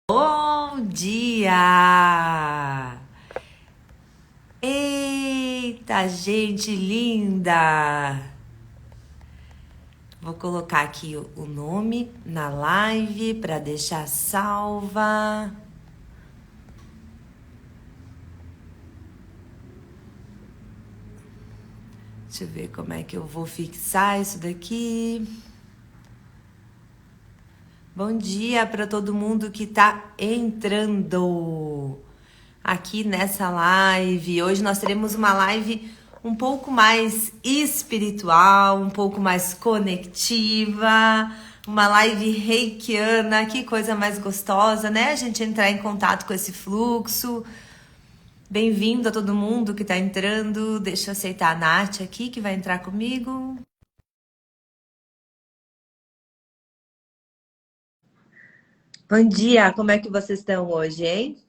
Bom dia! Eita, gente linda! Vou colocar aqui o nome na live para deixar salva. Deixa eu ver como é que eu vou fixar isso daqui. Bom dia para todo mundo que está entrando aqui nessa live. Hoje nós teremos uma live um pouco mais espiritual, um pouco mais conectiva, uma live reikiana. Que coisa mais gostosa, né? A gente entrar em contato com esse fluxo. Bem-vindo a todo mundo que está entrando. Deixa eu aceitar a Nath aqui, que vai entrar comigo. Bom dia, como é que vocês estão hoje, hein?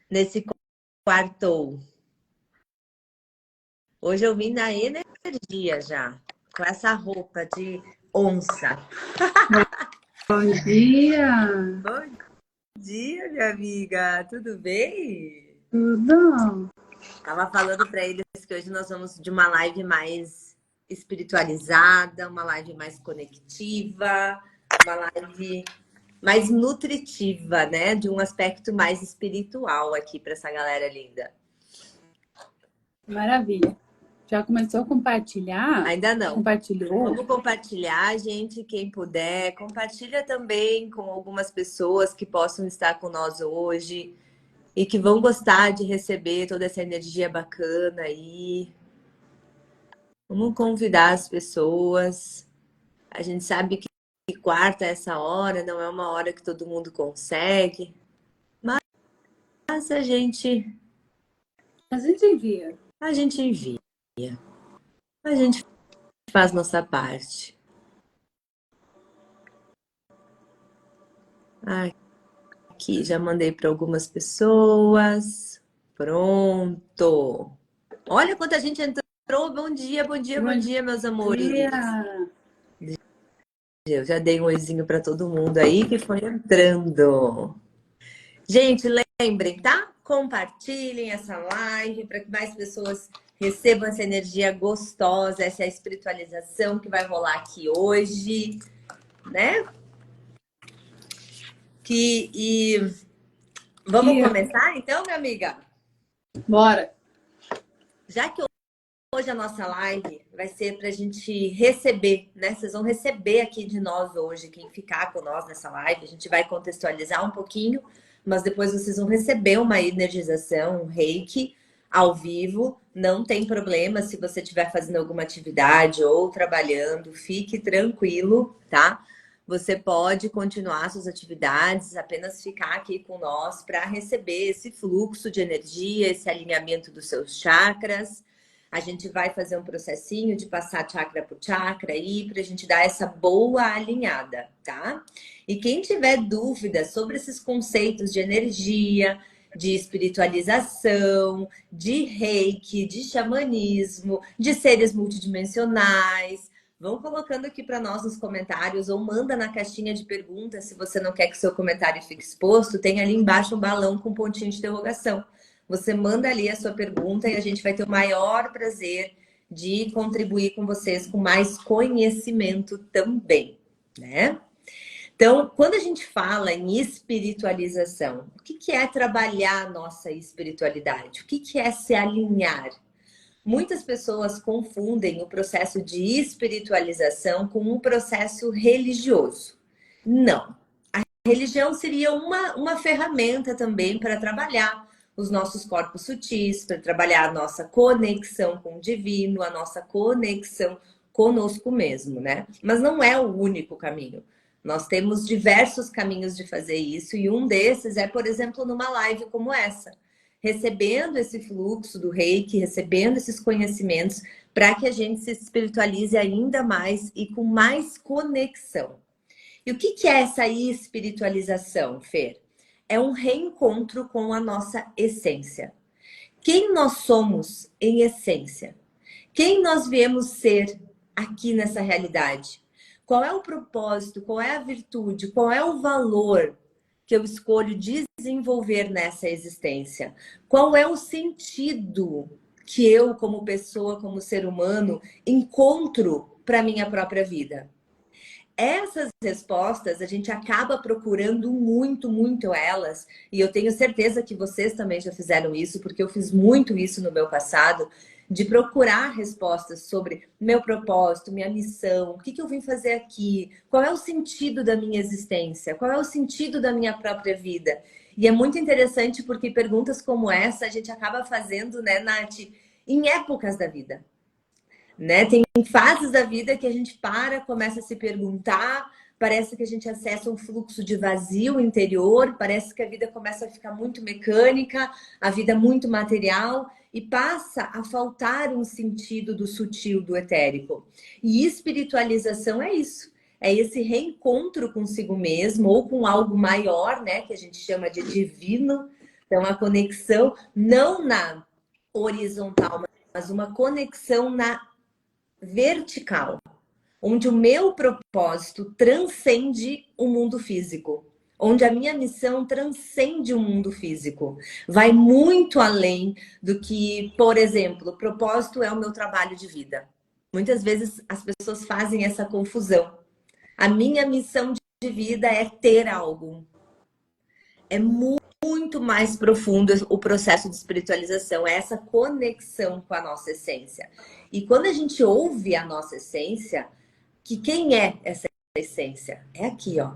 Nesse quarto. Hoje eu vim na energia já, com essa roupa de onça. Bom dia! Bom dia, minha amiga. Tudo bem? Tudo? Tava falando para eles que hoje nós vamos de uma live mais espiritualizada, uma live mais conectiva, uma live mais nutritiva, né? De um aspecto mais espiritual aqui para essa galera linda. Maravilha. Já começou a compartilhar? Ainda não. Compartilhou? Vamos compartilhar, gente, quem puder. Compartilha também com algumas pessoas que possam estar com nós hoje e que vão gostar de receber toda essa energia bacana aí. Vamos convidar as pessoas. A gente sabe que quarta, essa hora, não é uma hora que todo mundo consegue, mas a gente envia. A gente envia. A gente faz nossa parte. Aqui, já mandei para algumas pessoas. Pronto. Olha quanta gente entrou. Bom dia, bom dia, bom dia, meus amores. Eu já dei um oizinho para todo mundo aí que foi entrando. Gente, lembrem, tá? Compartilhem essa live para que mais pessoas recebam essa energia gostosa, essa espiritualização que vai rolar aqui hoje, né? Vamos começar então, minha amiga? Bora! Já que hoje a nossa live vai ser para a gente receber, né? Vocês vão receber aqui de nós hoje, quem ficar com nós nessa live. A gente vai contextualizar um pouquinho, mas depois vocês vão receber uma energização, um reiki ao vivo. Não tem problema se você estiver fazendo alguma atividade ou trabalhando, fique tranquilo, tá? Você pode continuar suas atividades, apenas ficar aqui com nós para receber esse fluxo de energia, esse alinhamento dos seus chakras. A gente vai fazer um processinho de passar chakra por chakra aí para a gente dar essa boa alinhada, tá? E quem tiver dúvidas sobre esses conceitos de energia, de espiritualização, de reiki, de xamanismo, de seres multidimensionais, vão colocando aqui para nós nos comentários ou manda na caixinha de perguntas se você não quer que seu comentário fique exposto. Tem ali embaixo um balão com um pontinho de interrogação. Você manda ali a sua pergunta e a gente vai ter o maior prazer de contribuir com vocês com mais conhecimento também, né? Então, quando a gente fala em espiritualização, o que é trabalhar a nossa espiritualidade? O que é se alinhar? Muitas pessoas confundem o processo de espiritualização com um processo religioso. Não. A religião seria uma ferramenta também para trabalhar os nossos corpos sutis, para trabalhar a nossa conexão com o divino, a nossa conexão conosco mesmo, né? Mas não é o único caminho. Nós temos diversos caminhos de fazer isso e um desses é, por exemplo, numa live como essa, recebendo esse fluxo do reiki, recebendo esses conhecimentos para que a gente se espiritualize ainda mais e com mais conexão. E o que é essa espiritualização, Fer? É um reencontro com a nossa essência. Quem nós somos em essência? Quem nós viemos ser aqui nessa realidade? Qual é o propósito? Qual é a virtude? Qual é o valor que eu escolho desenvolver nessa existência? Qual é o sentido que eu, como pessoa, como ser humano, encontro para minha própria vida? Essas respostas, a gente acaba procurando muito, muito elas, e eu tenho certeza que vocês também já fizeram isso, porque eu fiz muito isso no meu passado, de procurar respostas sobre meu propósito, minha missão, o que que eu vim fazer aqui, qual é o sentido da minha existência, qual é o sentido da minha própria vida. E é muito interessante porque perguntas como essa a gente acaba fazendo, né, Nath, em épocas da vida. Né? Tem fases da vida que a gente começa a se perguntar, parece que a gente acessa um fluxo de vazio interior, parece que a vida começa a ficar muito mecânica, a vida muito material, e passa a faltar um sentido do sutil, do etérico. E espiritualização é isso. É esse reencontro consigo mesmo, ou com algo maior, né? Que a gente chama de divino. Então, a conexão, não na horizontal, mas uma conexão na vertical, onde o meu propósito transcende o mundo físico, onde a minha missão transcende o mundo físico, vai muito além do que, por exemplo, o propósito é o meu trabalho de vida. Muitas vezes as pessoas fazem essa confusão. A minha missão de vida é ter algo. É muito mais profundo o processo de espiritualização, é essa conexão com a nossa essência. E quando a gente ouve a nossa essência, que quem é essa essência? É aqui, ó.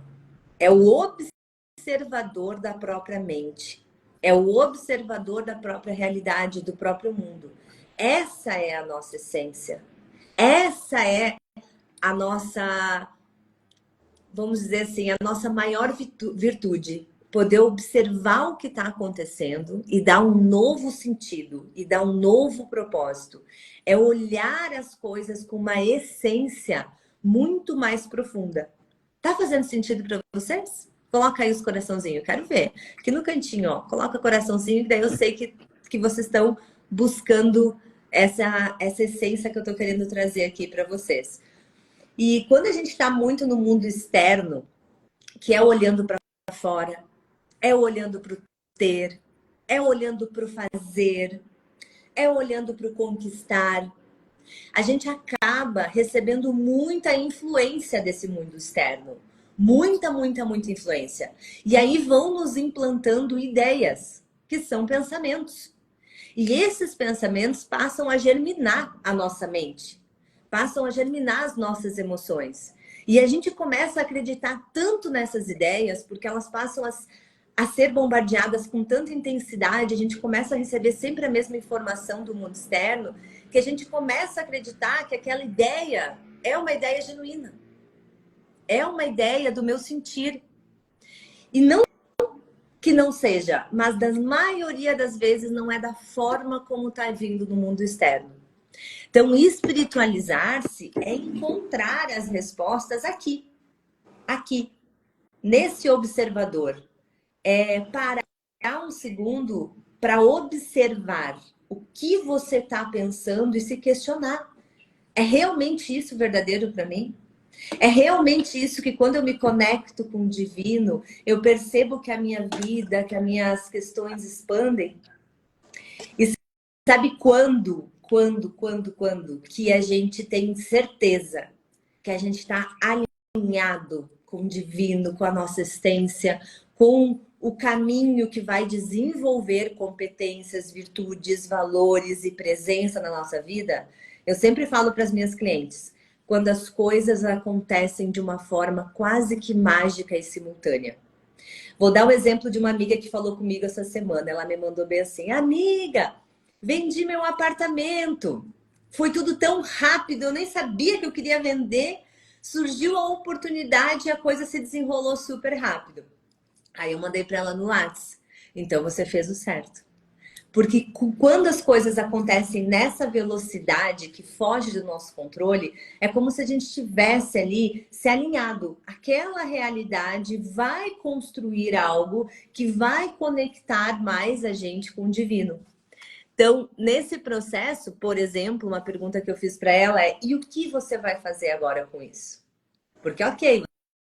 É o observador da própria mente. É o observador da própria realidade, do próprio mundo. Essa é a nossa essência. Essa é a nossa, vamos dizer assim, a nossa maior virtude. Poder observar o que está acontecendo e dar um novo sentido, e dar um novo propósito. É olhar as coisas com uma essência muito mais profunda. Tá fazendo sentido para vocês? Coloca aí os coraçãozinhos, quero ver. Aqui no cantinho, ó, coloca coraçãozinho, que daí eu sei que vocês estão buscando essa essência que eu tô querendo trazer aqui para vocês. E quando a gente está muito no mundo externo, que é olhando para fora, é olhando para o ter, é olhando para o fazer, é olhando para o conquistar, a gente acaba recebendo muita influência desse mundo externo. Muita, muita, muita influência. E aí vão nos implantando ideias, que são pensamentos. E esses pensamentos passam a germinar a nossa mente, passam a germinar as nossas emoções. E a gente começa a acreditar tanto nessas ideias, porque elas passam a ser bombardeadas com tanta intensidade, a gente começa a receber sempre a mesma informação do mundo externo, que a gente começa a acreditar que aquela ideia é uma ideia genuína. É uma ideia do meu sentir. E não que não seja, mas da maioria das vezes não é da forma como está vindo no mundo externo. Então, espiritualizar-se é encontrar as respostas aqui, nesse observador. É parar um segundo para observar o que você está pensando e se questionar. É realmente isso verdadeiro para mim? É realmente isso que quando eu me conecto com o divino, eu percebo que a minha vida, que as minhas questões expandem? E sabe quando que a gente tem certeza que a gente está alinhado com o divino, com a nossa essência, com o caminho que vai desenvolver competências, virtudes, valores e presença na nossa vida? Eu sempre falo para as minhas clientes, quando as coisas acontecem de uma forma quase que mágica e simultânea. Vou dar um exemplo de uma amiga que falou comigo essa semana. Ela me mandou bem assim: amiga, vendi meu apartamento. Foi tudo tão rápido, eu nem sabia que eu queria vender. Surgiu a oportunidade e a coisa se desenrolou super rápido. Aí eu mandei para ela no WhatsApp. Então você fez o certo. Porque quando as coisas acontecem nessa velocidade que foge do nosso controle, é como se a gente estivesse ali se alinhado. Aquela realidade vai construir algo que vai conectar mais a gente com o divino. Então, nesse processo, por exemplo, uma pergunta que eu fiz para ela é: e o que você vai fazer agora com isso? Porque, ok,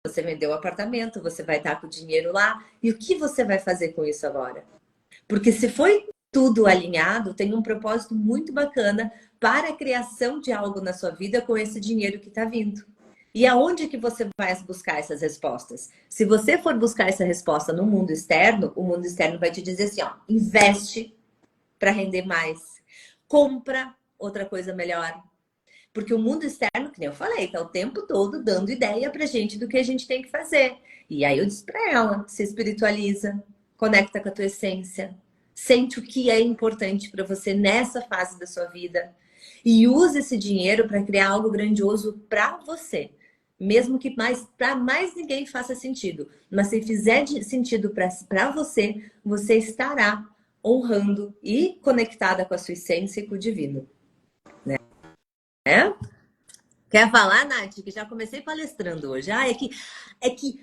você vendeu o apartamento, você vai estar com o dinheiro lá. E o que você vai fazer com isso agora? Porque se foi tudo alinhado, tem um propósito muito bacana para a criação de algo na sua vida com esse dinheiro que está vindo. E aonde que você vai buscar essas respostas? Se você for buscar essa resposta no mundo externo, o mundo externo vai te dizer assim, ó, investe para render mais. Compra outra coisa melhor. Porque o mundo externo, que nem eu falei, tá o tempo todo dando ideia pra gente do que a gente tem que fazer. E aí eu disse pra ela, se espiritualiza, conecta com a tua essência, sente o que é importante para você nessa fase da sua vida e usa esse dinheiro para criar algo grandioso para você. Mesmo que para mais ninguém faça sentido. Mas se fizer sentido para você, você estará honrando e conectada com a sua essência e com o divino. Né? Quer falar, Nath? Que já comecei palestrando hoje. Ah, é que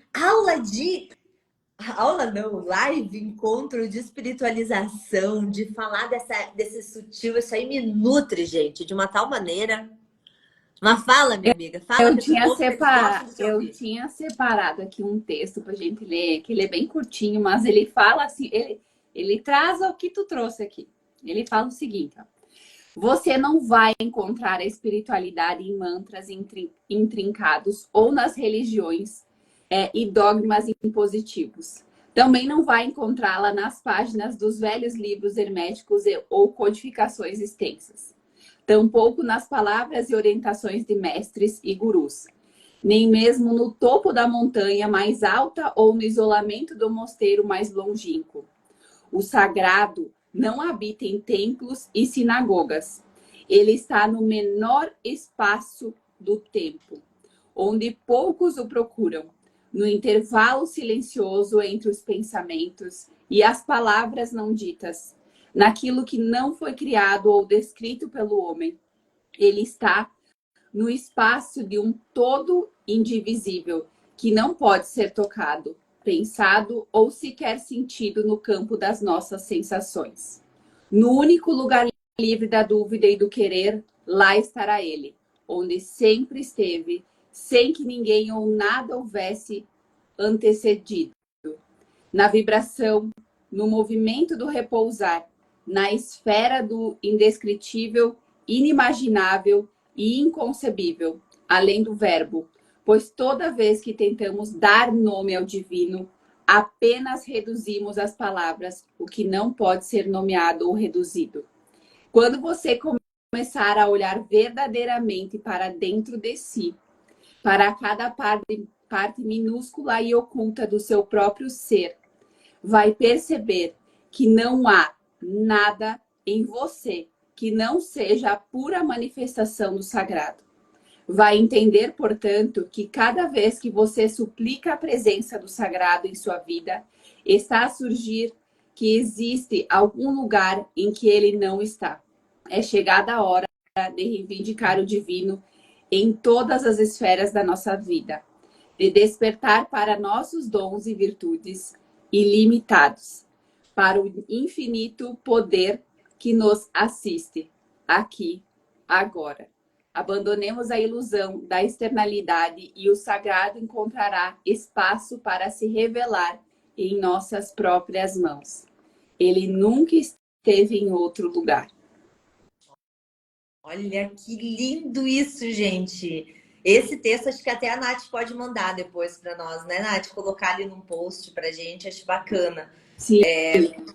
aula não, live, encontro de espiritualização, de falar desse sutil, isso aí me nutre, gente, de uma tal maneira. Mas fala, minha amiga, fala que esse povo eles gostam de te Eu ouvir. tinha separado aqui um texto pra gente ler, que ele é bem curtinho, mas ele fala assim, ele traz o que tu trouxe aqui. Ele fala o seguinte, ó. Você não vai encontrar a espiritualidade em mantras intrincados ou nas religiões e dogmas impositivos. Também não vai encontrá-la nas páginas dos velhos livros herméticos ou codificações extensas. Tampouco nas palavras e orientações de mestres e gurus. Nem mesmo no topo da montanha mais alta ou no isolamento do mosteiro mais longínquo. O sagrado não habita em templos e sinagogas. Ele está no menor espaço do tempo, onde poucos o procuram, no intervalo silencioso entre os pensamentos e as palavras não ditas, naquilo que não foi criado ou descrito pelo homem. Ele está no espaço de um todo indivisível, que não pode ser tocado, pensado ou sequer sentido no campo das nossas sensações. No único lugar livre da dúvida e do querer, lá estará ele, onde sempre esteve, sem que ninguém ou nada houvesse antecedido. Na vibração, no movimento do repousar, na esfera do indescritível, inimaginável e inconcebível, além do verbo, pois toda vez que tentamos dar nome ao divino, apenas reduzimos as palavras, o que não pode ser nomeado ou reduzido. Quando você começar a olhar verdadeiramente para dentro de si, para cada parte minúscula e oculta do seu próprio ser, vai perceber que não há nada em você que não seja a pura manifestação do sagrado. Vai entender, portanto, que cada vez que você suplica a presença do sagrado em sua vida, está a surgir que existe algum lugar em que ele não está. É chegada a hora de reivindicar o divino em todas as esferas da nossa vida, de despertar para nossos dons e virtudes ilimitados, para o infinito poder que nos assiste, aqui, agora. Abandonemos a ilusão da externalidade e o sagrado encontrará espaço para se revelar em nossas próprias mãos. Ele nunca esteve em outro lugar. Olha que lindo isso, gente. Esse texto acho que até a Nath pode mandar depois para nós, né, Nath? Colocar ali num post pra gente, acho bacana. Sim.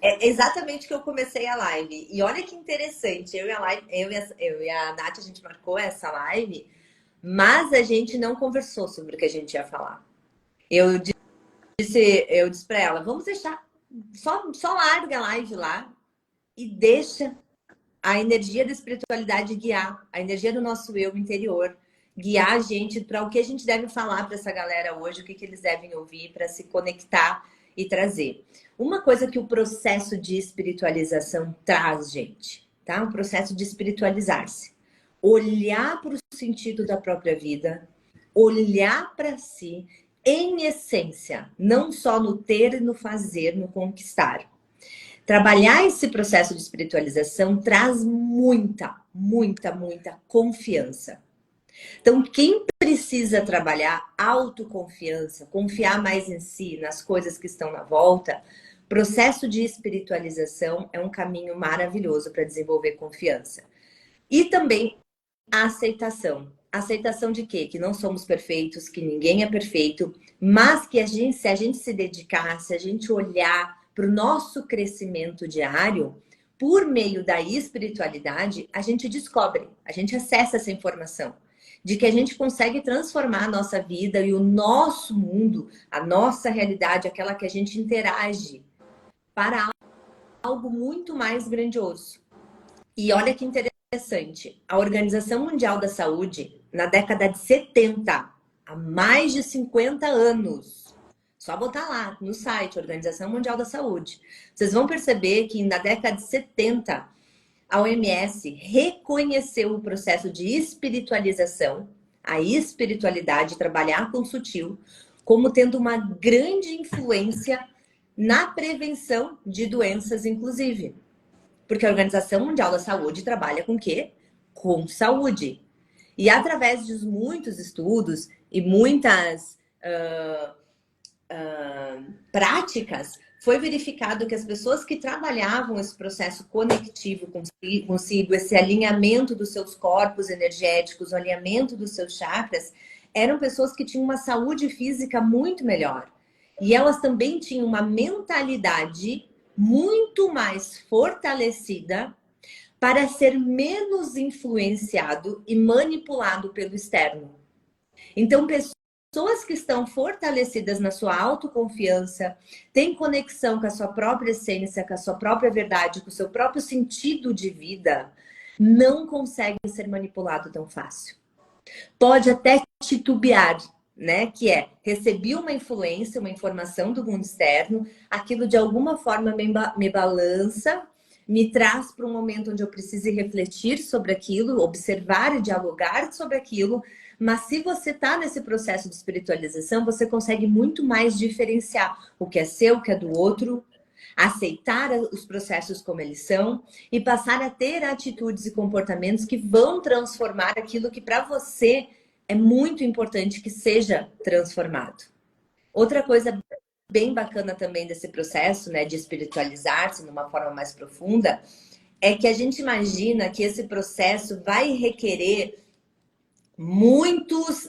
É exatamente que eu comecei a live. E olha que interessante, eu e a Nath, a gente marcou essa live, mas a gente não conversou sobre o que a gente ia falar. Eu disse para ela, vamos deixar, só larga a live lá e deixa a energia da espiritualidade guiar, a energia do nosso eu interior, guiar a gente para o que a gente deve falar para essa galera hoje, o que eles devem ouvir para se conectar e trazer. Uma coisa que o processo de espiritualização traz, gente, tá? O processo de espiritualizar-se. Olhar para o sentido da própria vida, olhar para si em essência, não só no ter e no fazer, no conquistar. Trabalhar esse processo de espiritualização traz muita, muita, muita confiança. Então, quem precisa precisa trabalhar autoconfiança, confiar mais em si, nas coisas que estão na volta, processo de espiritualização é um caminho maravilhoso para desenvolver confiança. E também a aceitação. Aceitação de quê? Que não somos perfeitos, que ninguém é perfeito, mas que se a gente se dedicar, se a gente olhar para o nosso crescimento diário, por meio da espiritualidade, a gente descobre, a gente acessa essa informação de que a gente consegue transformar a nossa vida e o nosso mundo, a nossa realidade, aquela que a gente interage, para algo muito mais grandioso. E olha que interessante, a Organização Mundial da Saúde, na década de 70, há mais de 50 anos, só botar lá no site, Organização Mundial da Saúde, vocês vão perceber que na década de 70, a OMS reconheceu o processo de espiritualização, a espiritualidade, trabalhar com o sutil, como tendo uma grande influência na prevenção de doenças, inclusive. Porque a Organização Mundial da Saúde trabalha com o quê? Com saúde. E através de muitos estudos e muitas práticas, foi verificado que as pessoas que trabalhavam esse processo conectivo consigo, esse alinhamento dos seus corpos energéticos, o alinhamento dos seus chakras, eram pessoas que tinham uma saúde física muito melhor. E elas também tinham uma mentalidade muito mais fortalecida para ser menos influenciado e manipulado pelo externo. Então, pessoas que estão fortalecidas na sua autoconfiança, têm conexão com a sua própria essência, com a sua própria verdade, com o seu próprio sentido de vida, não conseguem ser manipulado tão fácil. Pode até titubear, né? Que é, recebi uma influência, uma informação do mundo externo, aquilo de alguma forma me balança, me traz para um momento onde eu precise refletir sobre aquilo, observar e dialogar sobre aquilo. Mas se você está nesse processo de espiritualização, você consegue muito mais diferenciar o que é seu, o que é do outro, aceitar os processos como eles são e passar a ter atitudes e comportamentos que vão transformar aquilo que para você é muito importante que seja transformado. Outra coisa bem bacana também desse processo, né, de espiritualizar-se de uma forma mais profunda, é que a gente imagina que esse processo vai requerer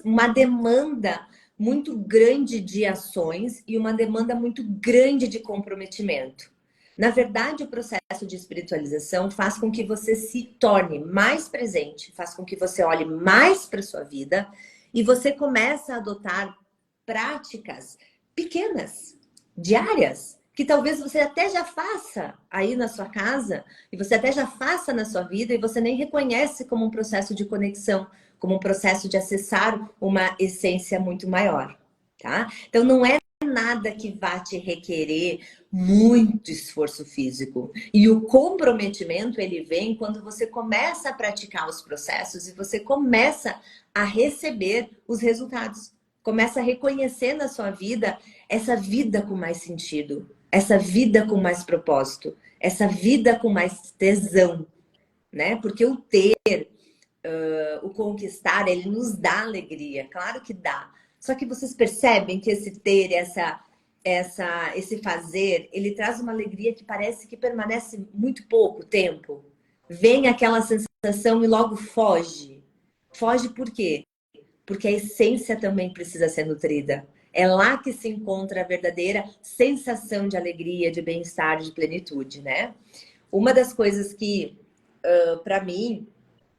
uma demanda muito grande de ações e uma demanda muito grande de comprometimento. Na verdade, o processo de espiritualização faz com que você se torne mais presente, faz com que você olhe mais para sua vida e você comece a adotar práticas pequenas, diárias, que talvez você até já faça aí na sua casa e você até já faça na sua vida e você nem reconhece como um processo de conexão, como um processo de acessar uma essência muito maior, tá? Então não é nada que vá te requerer muito esforço físico. E o comprometimento, ele vem quando você começa a praticar os processos e você começa a receber os resultados. Começa a reconhecer na sua vida essa vida com mais sentido, essa vida com mais propósito, essa vida com mais tesão, né? Porque o ter, o conquistar, ele nos dá alegria, claro que dá. Só que vocês percebem que esse ter, esse fazer, ele traz uma alegria que parece que permanece muito pouco tempo. Vem aquela sensação e logo foge. Foge por quê? Porque a essência também precisa ser nutrida. É lá que se encontra a verdadeira sensação de alegria, de bem-estar, de plenitude, né? Uma das coisas que, para mim,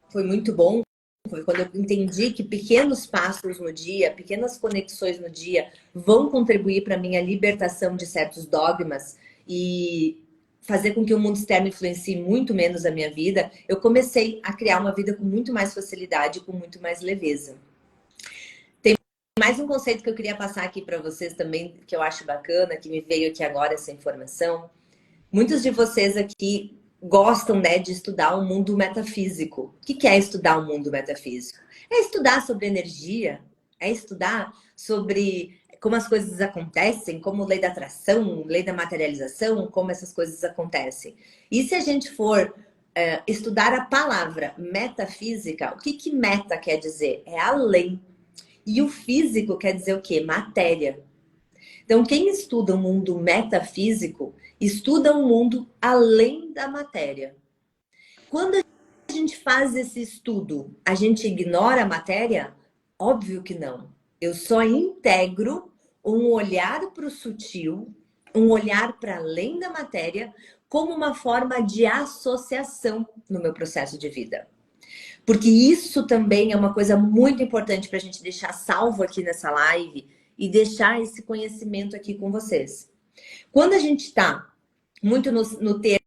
foi muito bom, foi quando eu entendi que pequenos passos no dia, pequenas conexões no dia vão contribuir para a minha libertação de certos dogmas e fazer com que o mundo externo influencie muito menos a minha vida. Eu comecei a criar uma vida com muito mais facilidade, com muito mais leveza. Tem mais um conceito que eu queria passar aqui para vocês também, que eu acho bacana, que me veio aqui agora essa informação. Muitos de vocês aqui gostam, né, de estudar o mundo metafísico. O que é estudar o mundo metafísico? É estudar sobre energia, é estudar sobre como as coisas acontecem, como lei da atração, lei da materialização, como essas coisas acontecem. E se a gente for estudar a palavra metafísica, o que meta quer dizer? É além. E o físico quer dizer o quê? Matéria. Então, quem estuda o mundo metafísico, estuda um mundo além da matéria. Quando a gente faz esse estudo, a gente ignora a matéria? Óbvio que não. Eu só integro um olhar para o sutil, um olhar para além da matéria, como uma forma de associação no meu processo de vida. Porque isso também é uma coisa muito importante para a gente deixar salvo aqui nessa live e deixar esse conhecimento aqui com vocês. Quando a gente está muito no ter,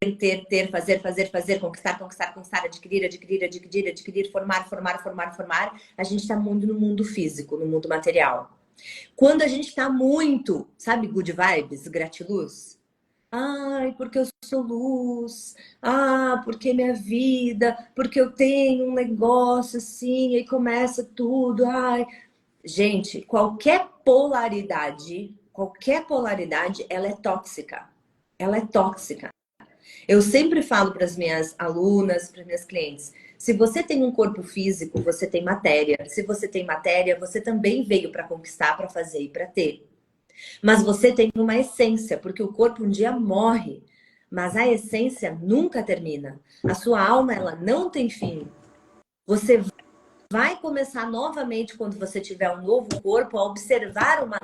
fazer, conquistar, adquirir, formar, a gente está muito no mundo físico, no mundo material. Quando a gente está muito, sabe, good vibes, gratiluz? Ai, porque eu sou luz. Ah, porque minha vida, porque eu tenho um negócio assim, e começa tudo. Ai, gente, qualquer polaridade, ela é tóxica. Ela é tóxica. Eu sempre falo para as minhas alunas, para as minhas clientes, se você tem um corpo físico, você tem matéria. Se você tem matéria, você também veio para conquistar, para fazer e para ter. Mas você tem uma essência, porque o corpo um dia morre, mas a essência nunca termina. A sua alma, ela não tem fim. Você vai começar novamente, quando você tiver um novo corpo, a observar uma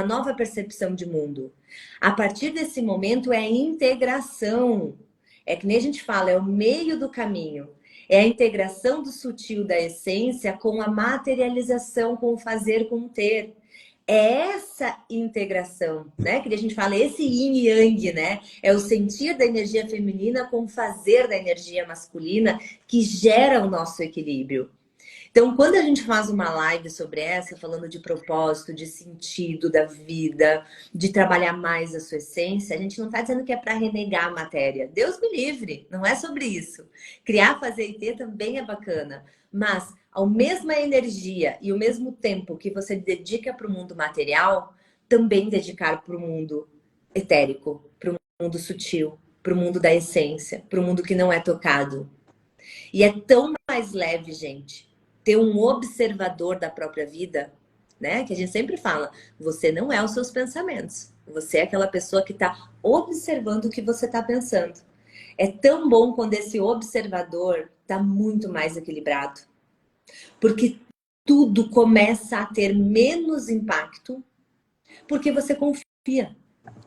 nova percepção de mundo. A partir desse momento é integração. É que nem a gente fala, é o meio do caminho. É a integração do sutil da essência com a materialização, com o fazer, com o ter. É essa integração, né? Que a gente fala, esse yin e yang, né? É o sentir da energia feminina com o fazer da energia masculina que gera o nosso equilíbrio. Então, quando a gente faz uma live sobre essa, falando de propósito, de sentido da vida, de trabalhar mais a sua essência, a gente não está dizendo que é para renegar a matéria. Deus me livre, não é sobre isso. Criar, fazer e ter também é bacana, mas a mesma energia e o mesmo tempo que você dedica para o mundo material, também dedicar para o mundo etérico, para o mundo sutil, para o mundo da essência, para o mundo que não é tocado. E é tão mais leve, gente, ter um observador da própria vida, né? Que a gente sempre fala, você não é os seus pensamentos. Você é aquela pessoa que está observando o que você está pensando. É tão bom quando esse observador está muito mais equilibrado. Porque tudo começa a ter menos impacto porque você confia.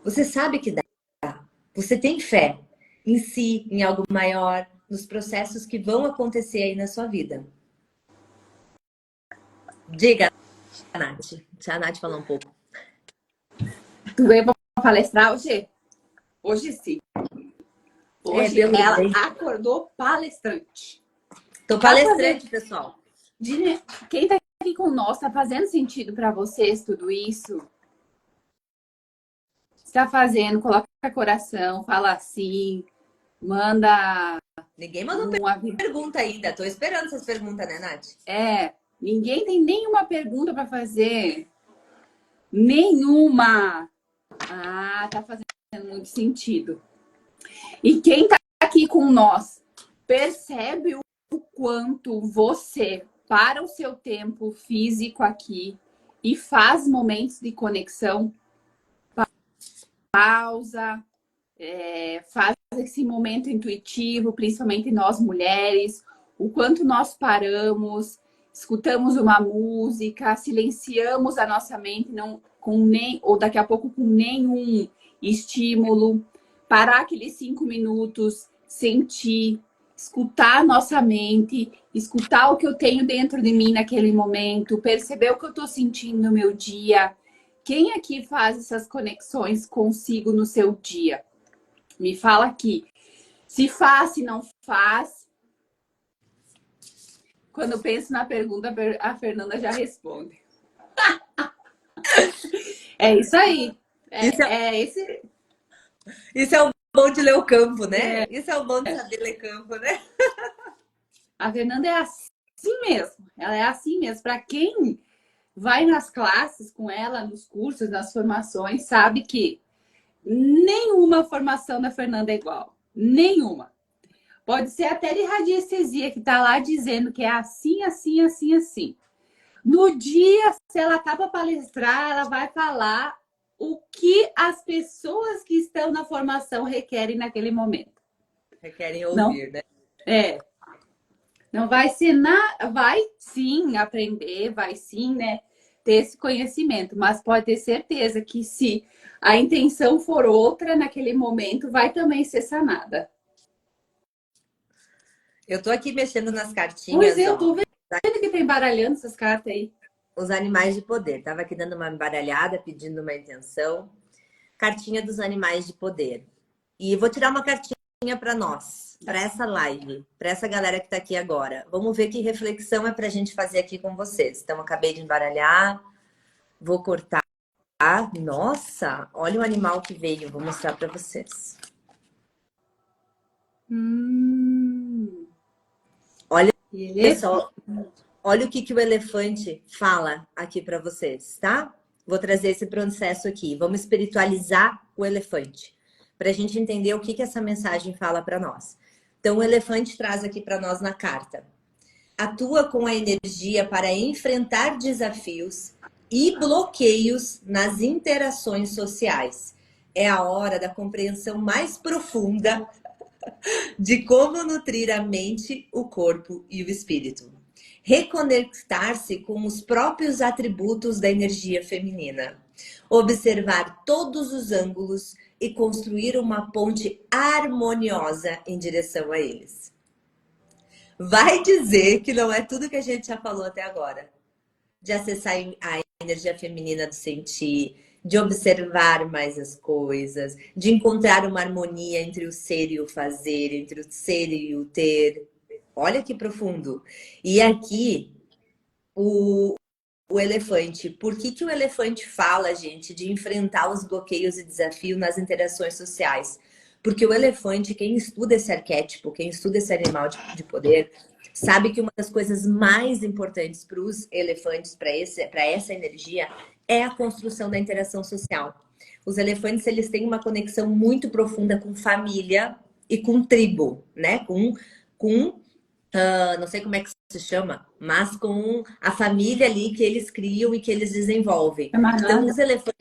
Você sabe que dá. Você tem fé em si, em algo maior, nos processos que vão acontecer aí na sua vida. Diga, Nath. Deixa a Nath falar um pouco. Tu veio para palestrar hoje? Hoje sim. Hoje ela acordou palestrante. Tô palestrante, pessoal. Quem tá aqui com nós, tá fazendo sentido para vocês tudo isso? Está fazendo, coloca coração, fala assim, manda. Ninguém mandou pergunta ainda. Tô esperando essas perguntas, né, Nath? Ninguém tem nenhuma pergunta para fazer. Nenhuma. Ah, tá fazendo muito sentido. E quem tá aqui com nós, percebe o quanto você para o seu tempo físico aqui e faz momentos de conexão, pausa, faz esse momento intuitivo, principalmente nós mulheres, o quanto nós paramos, escutamos uma música, silenciamos a nossa mente, não com nem, ou daqui a pouco com nenhum estímulo, parar aqueles 5 minutos, sentir, escutar a nossa mente, escutar o que eu tenho dentro de mim naquele momento, perceber o que eu estou sentindo no meu dia. Quem aqui faz essas conexões consigo no seu dia? Me fala aqui. Se faz, se não faz. Quando eu penso na pergunta, a Fernanda já responde. É isso aí. Isso é o bom de ler o campo, né? Isso é o bom de saber ler campo, né? A Fernanda é assim mesmo. Ela é assim mesmo. Para quem vai nas classes com ela, nos cursos, nas formações, sabe que nenhuma formação da Fernanda é igual. Nenhuma. Pode ser até de radiestesia que tá lá dizendo que é assim, assim, assim, assim. No dia, se ela tá para palestrar, ela vai falar o que as pessoas que estão na formação requerem naquele momento. Requerem Não, ouvir, né? não vai ser nada, vai sim aprender, vai sim, né, ter esse conhecimento, mas pode ter certeza que se a intenção for outra naquele momento, vai também ser sanada. Eu tô aqui mexendo nas Pois cartinhas, eu ó. tô vendo que tem baralhando essas cartas aí. Os animais de poder. Tava aqui dando uma embaralhada, pedindo uma intenção. Cartinha dos animais de poder. E vou tirar uma cartinha para nós, para essa live, para essa galera que está aqui agora. Vamos ver que reflexão é para a gente fazer aqui com vocês. Então, acabei de embaralhar, vou cortar. Nossa, olha o animal que veio, vou mostrar para vocês. Olha só, olha o que o elefante fala aqui para vocês, tá? Vou trazer esse processo aqui. Vamos espiritualizar o elefante, para a gente entender o que essa mensagem fala para nós. Então, o elefante traz aqui para nós na carta. Atua com a energia para enfrentar desafios e bloqueios nas interações sociais. É a hora da compreensão mais profunda de como nutrir a mente, o corpo e o espírito. Reconectar-se com os próprios atributos da energia feminina. Observar todos os ângulos e construir uma ponte harmoniosa em direção a eles. Vai dizer que não é tudo que a gente já falou até agora. De acessar a energia feminina do sentir, de observar mais as coisas, de encontrar uma harmonia entre o ser e o fazer, entre o ser e o ter. Olha que profundo. E aqui, o elefante. Por que o elefante fala, gente, de enfrentar os bloqueios e desafios nas interações sociais? Porque o elefante, quem estuda esse arquétipo, quem estuda esse animal de poder, sabe que uma das coisas mais importantes para os elefantes, para essa energia, é a construção da interação social. Os elefantes, eles têm uma conexão muito profunda com família e com tribo, né? Com não sei como é que se chama, mas com a família ali que eles criam e que eles desenvolvem. É manada. Então, os elefantes,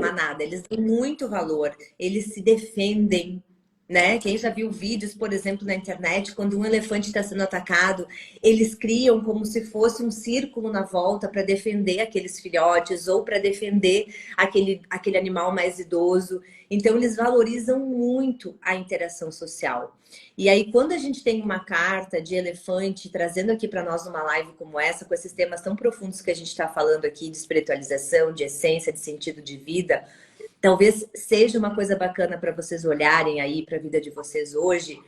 manada, eles dão muito valor, eles se defendem, né? Quem já viu vídeos, por exemplo, na internet, quando um elefante está sendo atacado, eles criam como se fosse um círculo na volta para defender aqueles filhotes ou para defender aquele animal mais idoso. Então, eles valorizam muito a interação social. E aí, quando a gente tem uma carta de elefante trazendo aqui para nós uma live como essa, com esses temas tão profundos que a gente está falando aqui, de espiritualização, de essência, de sentido de vida, talvez seja uma coisa bacana para vocês olharem aí para a vida de vocês hoje,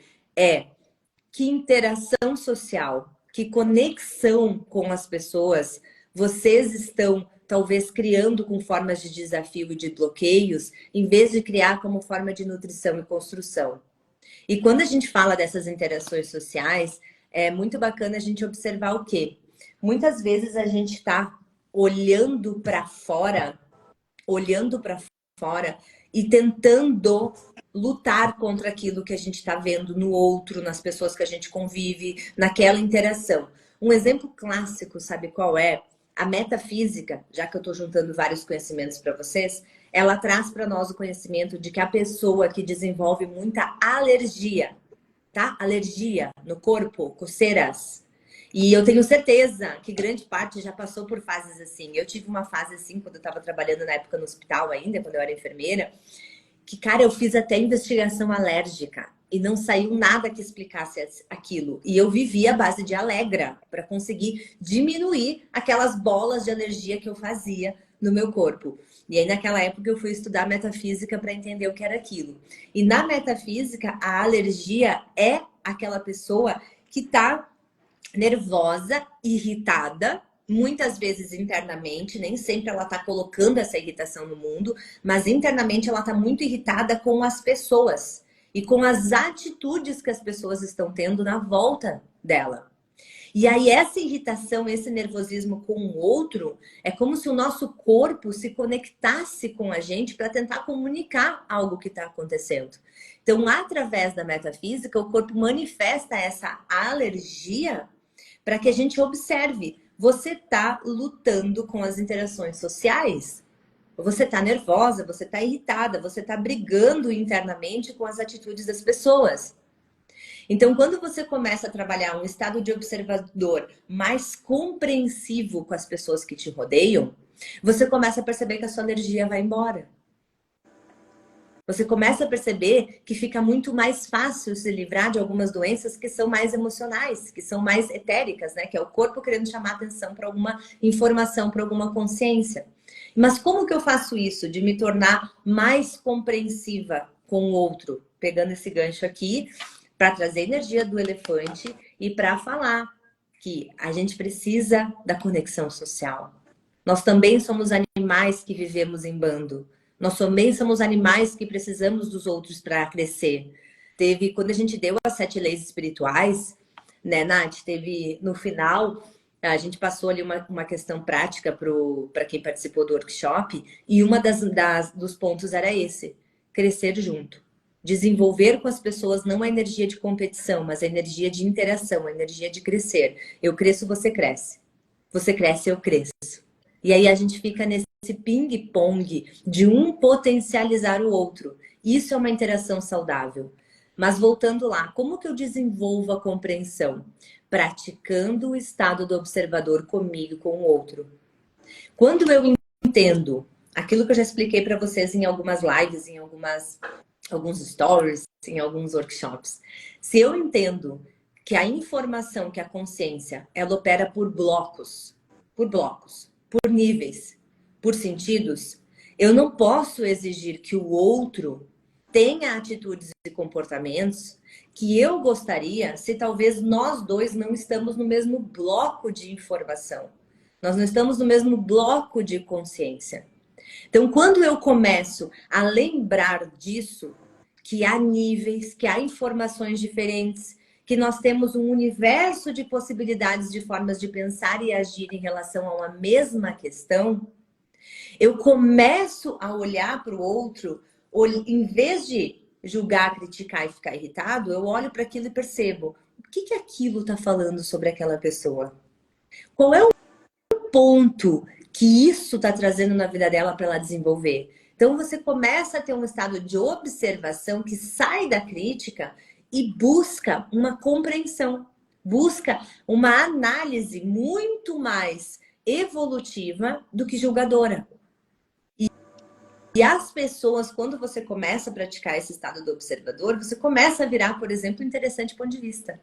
que interação social, que conexão com as pessoas vocês estão talvez criando com formas de desafio e de bloqueios, em vez de criar como forma de nutrição e construção. E quando a gente fala dessas interações sociais, é muito bacana a gente observar o quê? Muitas vezes a gente está olhando para fora e tentando lutar contra aquilo que a gente está vendo no outro, nas pessoas que a gente convive, naquela interação. Um exemplo clássico, sabe qual é? A metafísica, já que eu estou juntando vários conhecimentos para vocês, ela traz para nós o conhecimento de que a pessoa que desenvolve muita alergia, tá? Alergia no corpo, coceiras. E eu tenho certeza que grande parte já passou por fases assim. Eu tive uma fase assim quando eu estava trabalhando na época no hospital ainda, quando eu era enfermeira, que, cara, eu fiz até investigação alérgica e não saiu nada que explicasse aquilo. E eu vivia à base de Alegra para conseguir diminuir aquelas bolas de alergia que eu fazia no meu corpo. E aí, naquela época, eu fui estudar metafísica para entender o que era aquilo. E na metafísica, a alergia é aquela pessoa que está nervosa, irritada, muitas vezes internamente, nem sempre ela está colocando essa irritação no mundo, mas internamente ela está muito irritada com as pessoas e com as atitudes que as pessoas estão tendo na volta dela. E aí essa irritação, esse nervosismo com o outro, é como se o nosso corpo se conectasse com a gente para tentar comunicar algo que está acontecendo. Então, através da metafísica, o corpo manifesta essa alergia para que a gente observe você está lutando com as interações sociais. Você está nervosa, você está irritada, você está brigando internamente com as atitudes das pessoas. Então, quando você começa a trabalhar um estado de observador mais compreensivo com as pessoas que te rodeiam, você começa a perceber que a sua energia vai embora. Você começa a perceber que fica muito mais fácil se livrar de algumas doenças que são mais emocionais, que são mais etéricas, né? Que é o corpo querendo chamar atenção para alguma informação, para alguma consciência. Mas como que eu faço isso? De me tornar mais compreensiva com o outro? Pegando esse gancho aqui, para trazer a energia do elefante e para falar que a gente precisa da conexão social. Nós também somos animais que vivemos em bando. Nós também somos animais que precisamos dos outros para crescer. Quando a gente deu as 7 leis espirituais, né, Nath? Teve no final, a gente passou ali uma questão prática para quem participou do workshop, e uma dos pontos era esse: crescer junto. Desenvolver com as pessoas não a energia de competição, mas a energia de interação, a energia de crescer. Eu cresço, você cresce. Você cresce, eu cresço. E aí a gente fica nesse ping-pong de um potencializar o outro. Isso é uma interação saudável. Mas voltando lá, como que eu desenvolvo a compreensão? Praticando o estado do observador comigo, com o outro. Quando eu entendo aquilo que eu já expliquei para vocês em algumas lives, em alguns stories, em alguns workshops. Se eu entendo que a informação, que a consciência, ela opera por blocos, por níveis, por sentidos, eu não posso exigir que o outro tenha atitudes e comportamentos que eu gostaria se talvez nós dois não estamos no mesmo bloco de informação. Nós não estamos no mesmo bloco de consciência. Então, quando eu começo a lembrar disso, que há níveis, que há informações diferentes, que nós temos um universo de possibilidades de formas de pensar e agir em relação a uma mesma questão, eu começo a olhar para o outro, em vez de julgar, criticar e ficar irritado, eu olho para aquilo e percebo o que aquilo está falando sobre aquela pessoa. Qual é o ponto que isso está trazendo na vida dela para ela desenvolver? Então você começa a ter um estado de observação que sai da crítica e busca uma compreensão, busca uma análise muito mais evolutiva do que julgadora. E as pessoas, quando você começa a praticar esse estado do observador, você começa a virar, por exemplo, um interessante ponto de vista.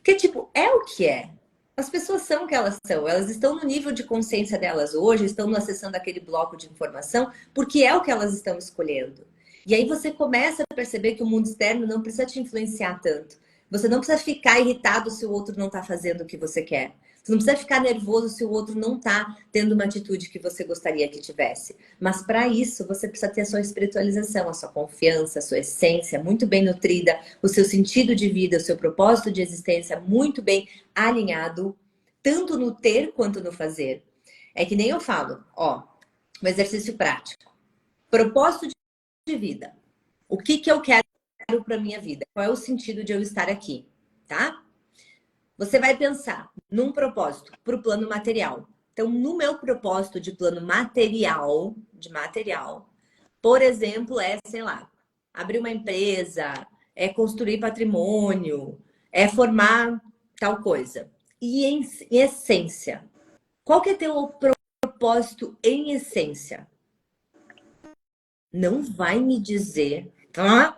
Que tipo, é o que é. As pessoas são o que elas são. Elas estão no nível de consciência delas hoje, estão acessando aquele bloco de informação, porque é o que elas estão escolhendo. E aí você começa a perceber que o mundo externo não precisa te influenciar tanto. Você não precisa ficar irritado se o outro não está fazendo o que você quer. Você não precisa ficar nervoso se o outro não está tendo uma atitude que você gostaria que tivesse. Mas para isso, você precisa ter a sua espiritualização, a sua confiança, a sua essência muito bem nutrida, o seu sentido de vida, o seu propósito de existência muito bem alinhado, tanto no ter quanto no fazer. É que nem eu falo, ó, um exercício prático. Propósito de vida. O que eu quero para minha vida? Qual é o sentido de eu estar aqui, tá? Você vai pensar num propósito para o plano material. Então, no meu propósito de plano material, por exemplo, é, sei lá, abrir uma empresa, é construir patrimônio, é formar tal coisa. E em essência, qual que é teu propósito em essência? Não vai me dizer, tá?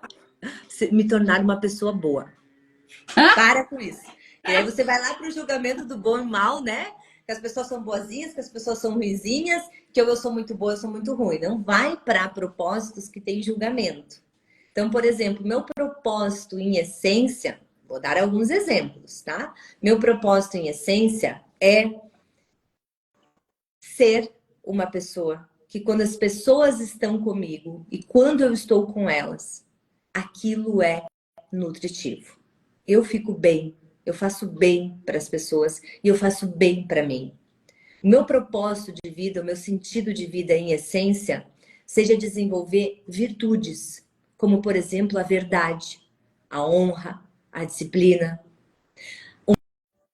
Me tornar uma pessoa boa. Para com isso. E aí você vai lá para o julgamento do bom e mal, né? Que as pessoas são boazinhas, que as pessoas são ruinzinhas, que eu sou muito boa, eu sou muito ruim. Não vai para propósitos que tem julgamento. Então, por exemplo, meu propósito em essência, vou dar alguns exemplos, tá? Meu propósito em essência é ser uma pessoa que quando as pessoas estão comigo e quando eu estou com elas, aquilo é nutritivo. Eu fico bem, eu faço bem para as pessoas e eu faço bem para mim. O meu propósito de vida, o meu sentido de vida em essência, seja desenvolver virtudes, como por exemplo a verdade, a honra, a disciplina.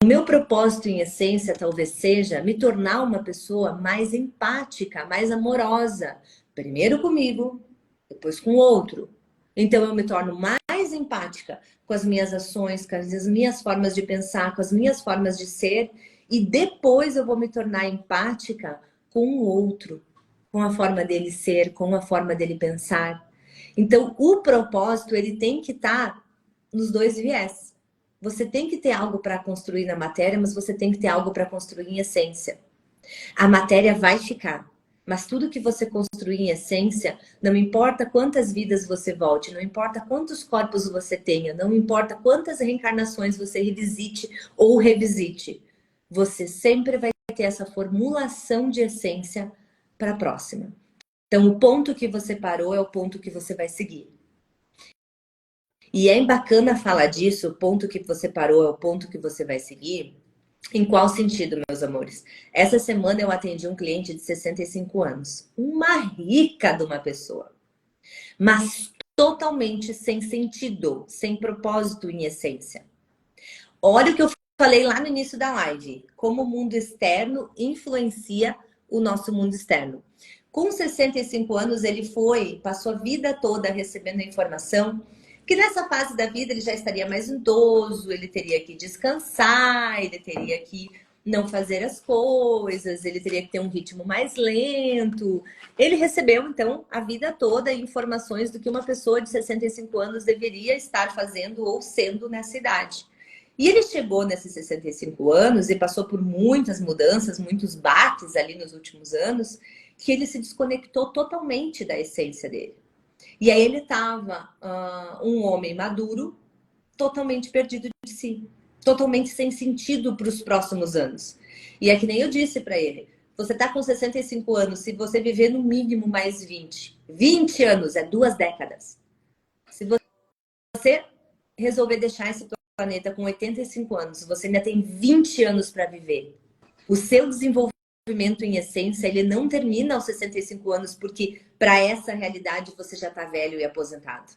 o meu propósito em essência talvez seja me tornar uma pessoa mais empática, mais amorosa. Primeiro comigo, depois com o outro. Então eu me torno mais empática com as minhas ações, com as minhas formas de pensar, com as minhas formas de ser. E depois eu vou me tornar empática com o outro, com a forma dele ser, com a forma dele pensar. Então o propósito ele tem que estar nos dois viés. Você tem que ter algo para construir na matéria, mas você tem que ter algo para construir em essência. A matéria vai ficar, mas tudo que você construir em essência, não importa quantas vidas você volte, não importa quantos corpos você tenha, não importa quantas reencarnações você revisite ou revisite, você sempre vai ter essa formulação de essência para a próxima. Então, o ponto que você parou é o ponto que você vai seguir. E é bacana falar disso, o ponto que você parou é o ponto que você vai seguir. Em qual sentido, meus amores? Essa semana eu atendi um cliente de 65 anos. Uma rica de uma pessoa. Mas totalmente sem sentido, sem propósito em essência. Olha o que eu falei lá no início da live. Como o mundo externo influencia o nosso mundo externo. Com 65 anos, ele passou a vida toda recebendo informação que nessa fase da vida ele já estaria mais idoso, ele teria que descansar, ele teria que não fazer as coisas, ele teria que ter um ritmo mais lento. Ele recebeu, então, a vida toda informações do que uma pessoa de 65 anos deveria estar fazendo ou sendo nessa idade. E ele chegou nesses 65 anos e passou por muitas mudanças, muitos baques ali nos últimos anos, que ele se desconectou totalmente da essência dele. E aí ele estava um homem maduro, totalmente perdido de si, totalmente sem sentido para os próximos anos. E é que nem eu disse para ele, você está com 65 anos, se você viver no mínimo mais 20 anos, é 2 décadas. Se você resolver deixar esse planeta com 85 anos, você ainda tem 20 anos para viver. O seu desenvolvimento em essência, ele não termina aos 65 anos, porque para essa realidade você já está velho e aposentado.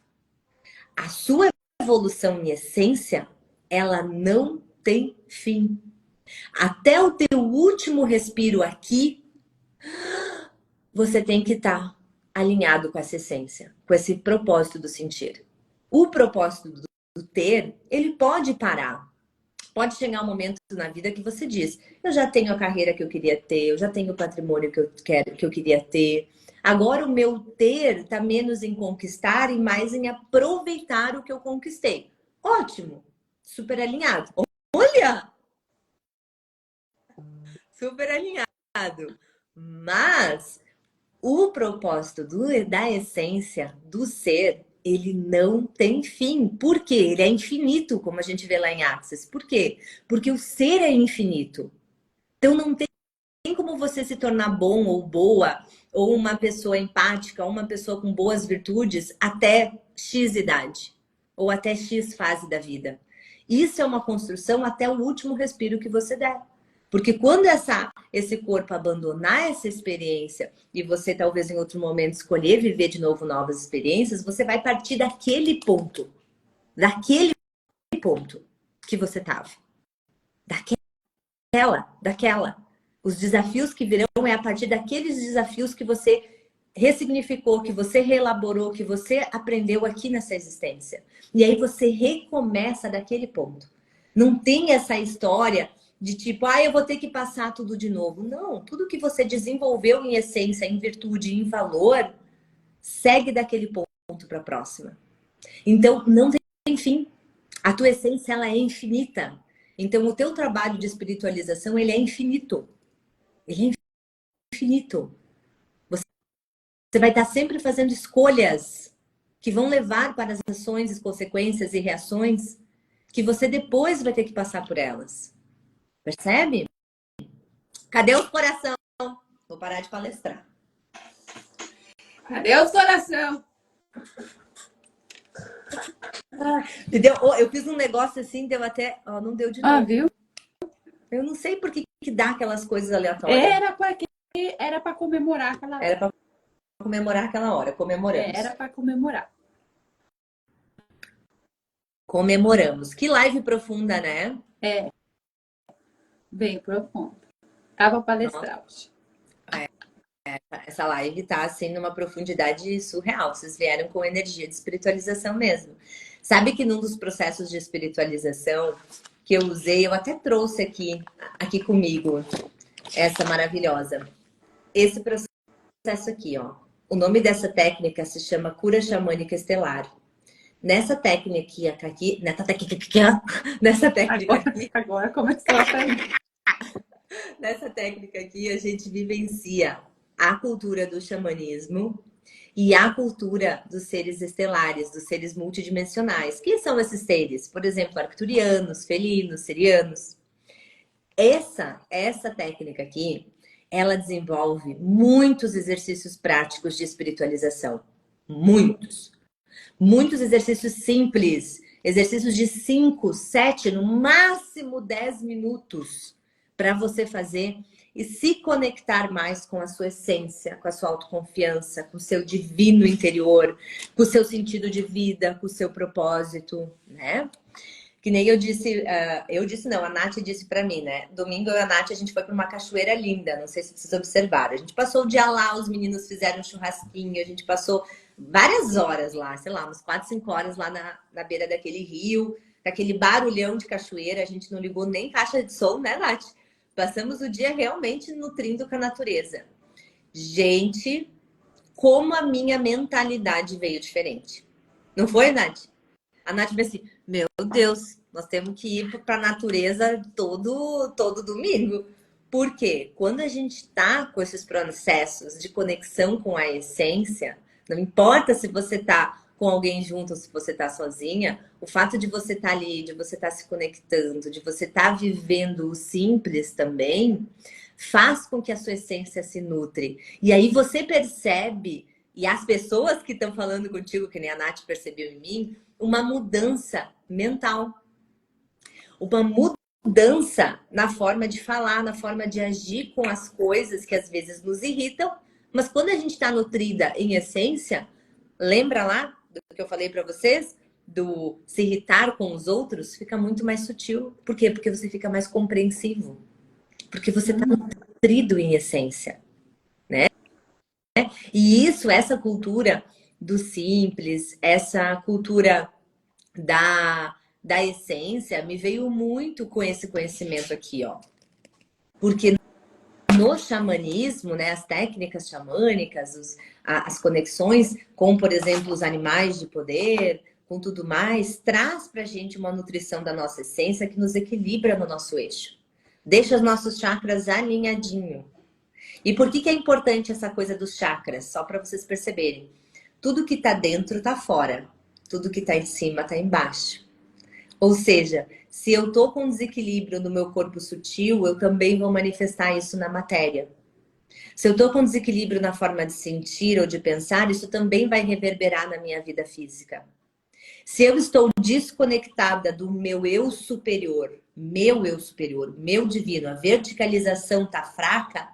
A sua evolução em essência, ela não tem fim. Até o teu último respiro aqui, você tem que estar alinhado com essa essência, com esse propósito do sentir. O propósito do ter, ele pode parar. Pode chegar um momento na vida que você diz, eu já tenho a carreira que eu queria ter, eu já tenho o patrimônio que eu queria ter. Agora o meu ter está menos em conquistar e mais em aproveitar o que eu conquistei. Ótimo, super alinhado. Olha! Super alinhado. Mas o propósito da essência, do ser, ele não tem fim. Por quê? Ele é infinito, como a gente vê lá em Axis. Por quê? Porque o ser é infinito. Então não tem como você se tornar bom ou boa, ou uma pessoa empática, ou uma pessoa com boas virtudes até X idade, ou até X fase da vida. Isso é uma construção até o último respiro que você der. Porque quando esse corpo abandonar essa experiência e você talvez em outro momento escolher viver de novo novas experiências, você vai partir daquele ponto que você estava. Daquela. Os desafios que virão é a partir daqueles desafios que você ressignificou, que você reelaborou, que você aprendeu aqui nessa existência. E aí você recomeça daquele ponto. Não tem essa história de tipo, eu vou ter que passar tudo de novo. Não, tudo que você desenvolveu em essência, em virtude, em valor, segue daquele ponto para a próxima. Então, não tem fim. A tua essência, ela é infinita. Então, o teu trabalho de espiritualização, ele é infinito. Ele é infinito. Você vai estar sempre fazendo escolhas que vão levar para as ações, consequências e reações que você depois vai ter que passar por elas. Percebe? Cadê os coração? Vou parar de palestrar. Cadê os coração? Entendeu? Eu fiz um negócio assim, deu até... não deu de novo. Viu? Eu não sei por que dá aquelas coisas aleatórias. Era para comemorar aquela hora. Era para comemorar aquela hora. Comemoramos. Era para comemorar. Comemoramos. Que live profunda, né? Bem profundo. Tava palestrar hoje. Essa live tá assim numa profundidade surreal. Vocês vieram com energia de espiritualização mesmo. Sabe que num dos processos de espiritualização que eu usei, eu até trouxe aqui comigo essa maravilhosa. Esse processo aqui, ó. O nome dessa técnica se chama cura xamânica estelar. Nessa técnica aqui, Agora começou a sair. nessa técnica aqui, a gente vivencia a cultura do xamanismo e a cultura dos seres estelares, dos seres multidimensionais. Quem são esses seres? Por exemplo, arcturianos, felinos, sirianos. Essa técnica aqui, ela desenvolve muitos exercícios práticos de espiritualização. Muitos. Muitos exercícios simples. Exercícios de 5, 7, no máximo 10 minutos para você fazer e se conectar mais com a sua essência, com a sua autoconfiança, com o seu divino interior, com o seu sentido de vida, com o seu propósito, né? Que nem eu disse não, a Nath disse pra mim, né? Domingo eu e a Nath, a gente foi pra uma cachoeira linda, não sei se vocês observaram. A gente passou o dia lá, os meninos fizeram um churrasquinho, a gente passou várias horas lá, sei lá, umas 4, 5 horas lá na beira daquele rio, com aquele barulhão de cachoeira, a gente não ligou nem caixa de som, né, Nath? Passamos o dia realmente nutrindo com a natureza. Gente, como a minha mentalidade veio diferente. Não foi, Nath? A Nath disse assim, meu Deus, nós temos que ir para a natureza todo domingo. Por quê? Quando a gente está com esses processos de conexão com a essência, não importa se você está com alguém junto ou se você está sozinha, o fato de você estar ali, de você estar se conectando, de você estar vivendo o simples também, faz com que a sua essência se nutre. E aí você percebe, e as pessoas que estão falando contigo, que nem a Nath percebeu em mim, uma mudança mental. Uma mudança na forma de falar, na forma de agir com as coisas que às vezes nos irritam, mas quando a gente está nutrida em essência, lembra lá do que eu falei para vocês? Do se irritar com os outros, fica muito mais sutil. Por quê? Porque você fica mais compreensivo. Porque você está nutrido em essência, né? E isso, essa cultura do simples, essa cultura da essência, me veio muito com esse conhecimento aqui, ó. Porque no xamanismo, né, as técnicas xamânicas, as conexões com, por exemplo, os animais de poder, com tudo mais, traz pra gente uma nutrição da nossa essência que nos equilibra no nosso eixo. Deixa os nossos chakras alinhadinhos. E por que é importante essa coisa dos chakras? Só para vocês perceberem. Tudo que tá dentro tá fora. Tudo que tá em cima tá embaixo. Ou seja, se eu tô com desequilíbrio no meu corpo sutil, eu também vou manifestar isso na matéria. Se eu tô com desequilíbrio na forma de sentir ou de pensar, isso também vai reverberar na minha vida física. Se eu estou desconectada do meu eu superior, meu divino, a verticalização tá fraca,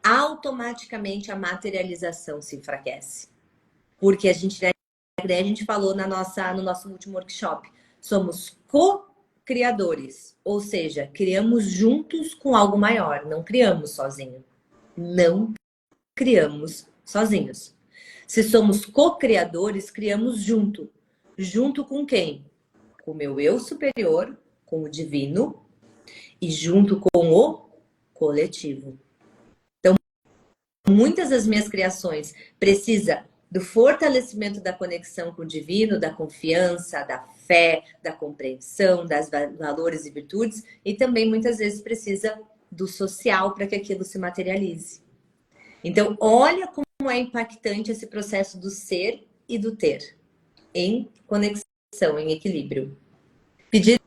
automaticamente a materialização se enfraquece. Porque a gente falou no nosso último workshop, somos co-criadores, ou seja, criamos juntos com algo maior, não criamos sozinho. Não criamos sozinhos. Se somos co-criadores, criamos junto. Junto com quem? Com o meu eu superior, com o divino e junto com o coletivo. Muitas das minhas criações precisam do fortalecimento da conexão com o divino, da confiança, da fé, da compreensão, das valores e virtudes, e também muitas vezes precisa do social para que aquilo se materialize. Então, olha como é impactante esse processo do ser e do ter, em conexão, em equilíbrio. Pediram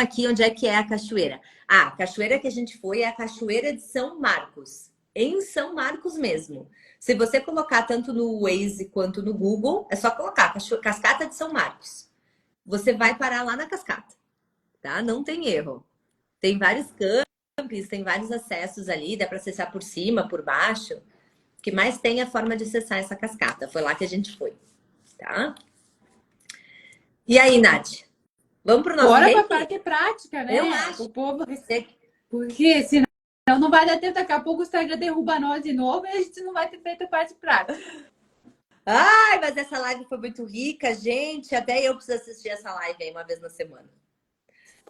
aqui onde é que é a cachoeira. A cachoeira que a gente foi é a Cachoeira de São Marcos. Em São Marcos mesmo. Se você colocar tanto no Waze quanto no Google, é só colocar Cascata de São Marcos. Você vai parar lá na cascata, tá? Não tem erro. Tem vários campos, tem vários acessos ali, dá para acessar por cima, por baixo. O que mais tem é a forma de acessar essa cascata. Foi lá que a gente foi, tá? E aí, Nath? Vamos pro nosso Bora reiki? pra parte prática, né? Eu acho. O povo... Porque senão não vai dar tempo, daqui a pouco o Instagram derruba nós de novo e a gente não vai ter feito a parte prática. Ai, mas essa live foi muito rica, gente. Até eu preciso assistir essa live aí uma vez na semana.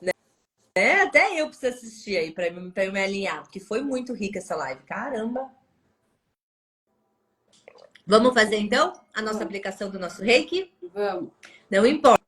Né? Até eu preciso assistir aí pra eu me alinhar, porque foi muito rica essa live. Caramba! Vamos fazer então a nossa aplicação do nosso reiki? Vamos. Não importa.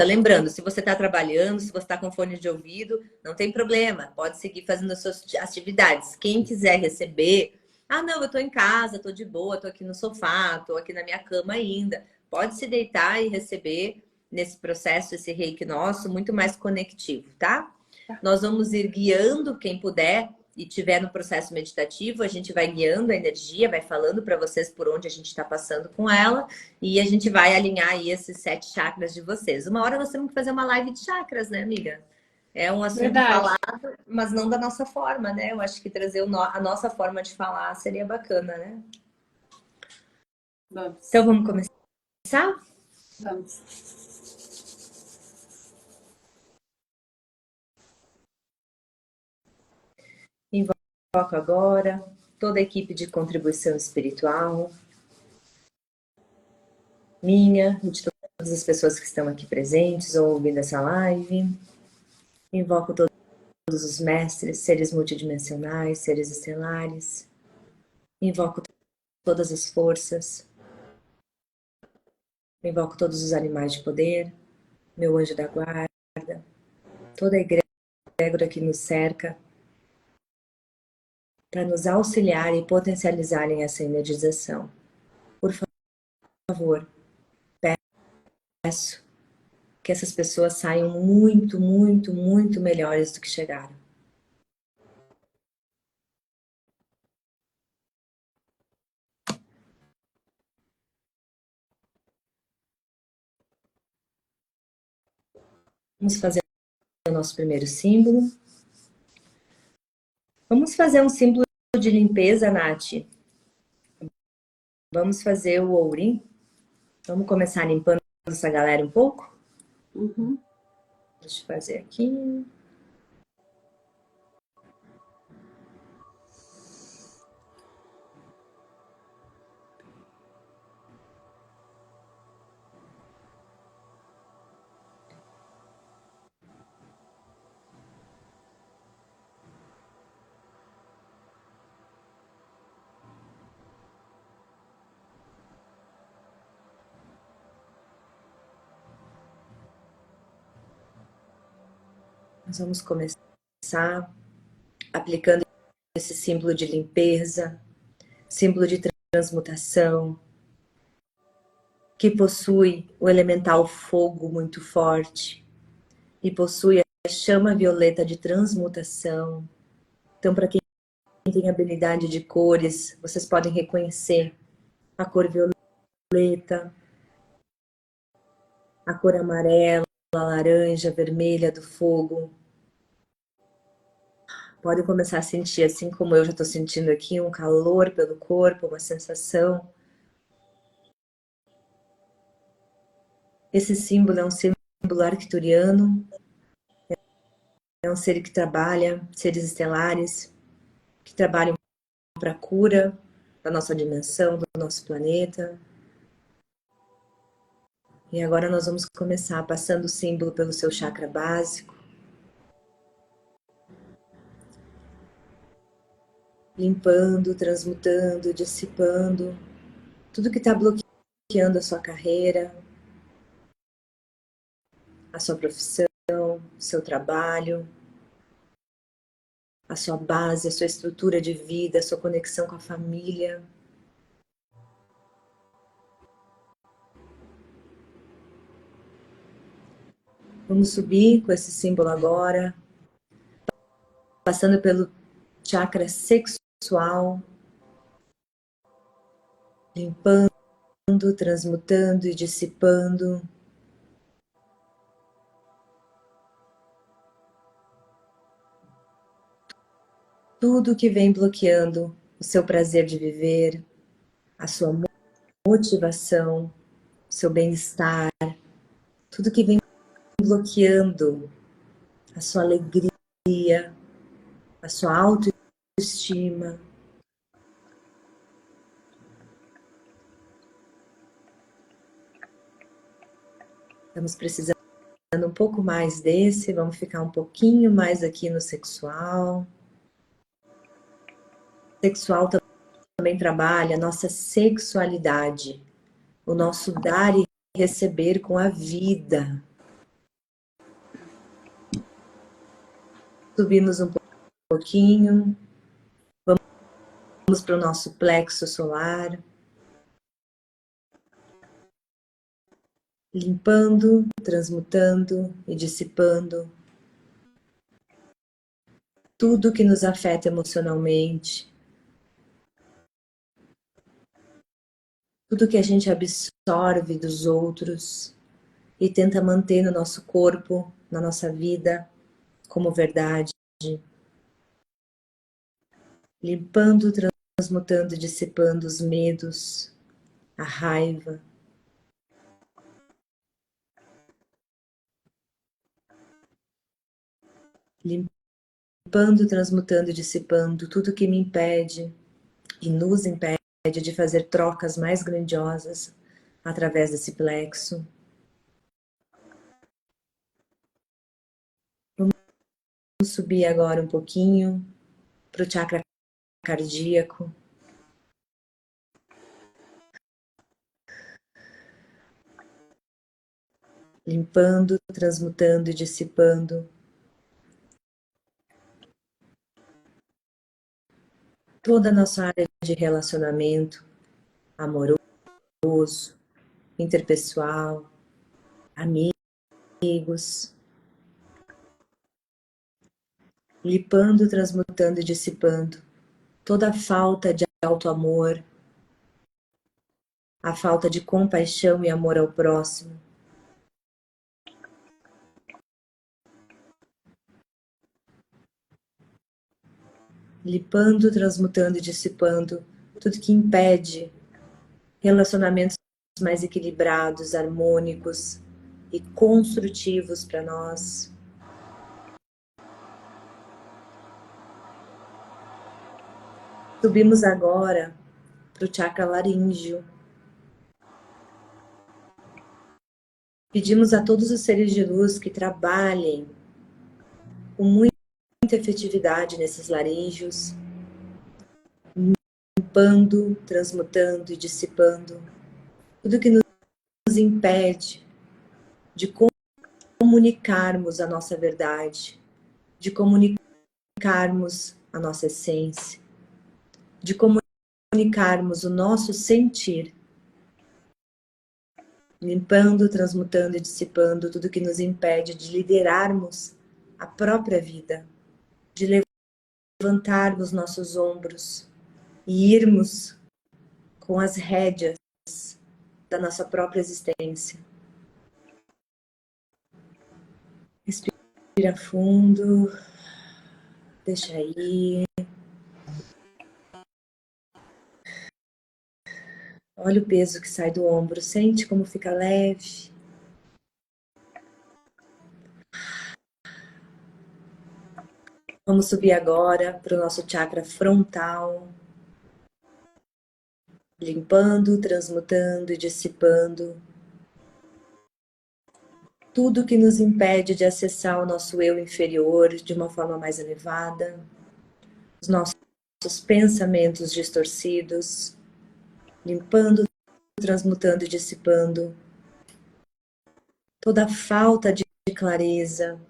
Lembrando, se você está trabalhando, se você está com fone de ouvido, não tem problema. Pode seguir fazendo as suas atividades. Quem quiser receber, não, eu estou em casa, estou de boa, estou aqui no sofá, estou aqui na minha cama ainda. Pode se deitar e receber nesse processo, esse reiki nosso, muito mais conectivo, tá? Nós vamos ir guiando quem puder e tiver no processo meditativo, a gente vai guiando a energia, vai falando para vocês por onde a gente está passando com ela e a gente vai alinhar aí esses 7 chakras de vocês. Uma hora nós temos que fazer uma live de chakras, né, amiga? É um assunto Verdade. falado, mas não da nossa forma, né? Eu acho que trazer a nossa forma de falar seria bacana, né? Vamos. Então vamos começar? Vamos. Invoco agora toda a equipe de contribuição espiritual, minha e de todas as pessoas que estão aqui presentes ou ouvindo essa live. Invoco todos os mestres, seres multidimensionais, seres estelares. Invoco todas as forças. Invoco todos os animais de poder, meu anjo da guarda, toda a egrégora que nos cerca, para nos auxiliar e potencializarem essa energização. Por favor, peço que essas pessoas saiam muito, muito, muito melhores do que chegaram. Vamos fazer o nosso primeiro símbolo. Vamos fazer um símbolo de limpeza, Nath. Vamos fazer o ourim. Vamos começar limpando essa galera um pouco? Uhum. Deixa eu fazer aqui. Nós vamos começar aplicando esse símbolo de limpeza, símbolo de transmutação, que possui o elemental fogo muito forte e possui a chama violeta de transmutação. Então, para quem tem habilidade de cores, vocês podem reconhecer a cor violeta, a cor amarela, a laranja, a vermelha do fogo. Podem começar a sentir, assim como eu já estou sentindo aqui, um calor pelo corpo, uma sensação. Esse símbolo é um símbolo arcturiano, é um ser que trabalha, seres estelares, que trabalham para a cura da nossa dimensão, do nosso planeta. E agora nós vamos começar passando o símbolo pelo seu chakra básico, limpando, transmutando, dissipando tudo que está bloqueando a sua carreira, a sua profissão, o seu trabalho, a sua base, a sua estrutura de vida, a sua conexão com a família. Vamos subir com esse símbolo agora, passando pelo chakra sexual, limpando, transmutando e dissipando. Tudo que vem bloqueando o seu prazer de viver, a sua motivação, o seu bem-estar, tudo que vem bloqueando a sua alegria, a sua autoestima. Estamos precisando um pouco mais desse, vamos ficar um pouquinho mais aqui no sexual. Sexual também trabalha a nossa sexualidade, o nosso dar e receber com a vida. Subimos um pouquinho, vamos para o nosso plexo solar, limpando, transmutando e dissipando tudo que nos afeta emocionalmente, tudo que a gente absorve dos outros e tenta manter no nosso corpo, na nossa vida, como verdade. Limpando, transmutando e dissipando os medos, a raiva. Limpando, transmutando e dissipando tudo que me impede e nos impede de fazer trocas mais grandiosas através desse plexo. Vamos subir agora um pouquinho para o chakra cardíaco. Limpando, transmutando e dissipando toda a nossa área de relacionamento amoroso, interpessoal, amigos. Limpando, transmutando e dissipando toda a falta de auto-amor, a falta de compaixão e amor ao próximo. Limpando, transmutando e dissipando tudo que impede relacionamentos mais equilibrados, harmônicos e construtivos para nós. Subimos agora para o chakra laríngeo. Pedimos a todos os seres de luz que trabalhem com muita efetividade nesses laríngeos, limpando, transmutando e dissipando tudo que nos impede de comunicarmos a nossa verdade, de comunicarmos a nossa essência, de comunicarmos o nosso sentir, limpando, transmutando e dissipando tudo que nos impede de liderarmos a própria vida, de levantarmos nossos ombros e irmos com as rédeas da nossa própria existência. Respira fundo, deixa aí. Olha o peso que sai do ombro, sente como fica leve. Vamos subir agora para o nosso chakra frontal, limpando, transmutando e dissipando tudo que nos impede de acessar o nosso eu inferior de uma forma mais elevada, os nossos pensamentos distorcidos, limpando, transmutando e dissipando toda a falta de clareza,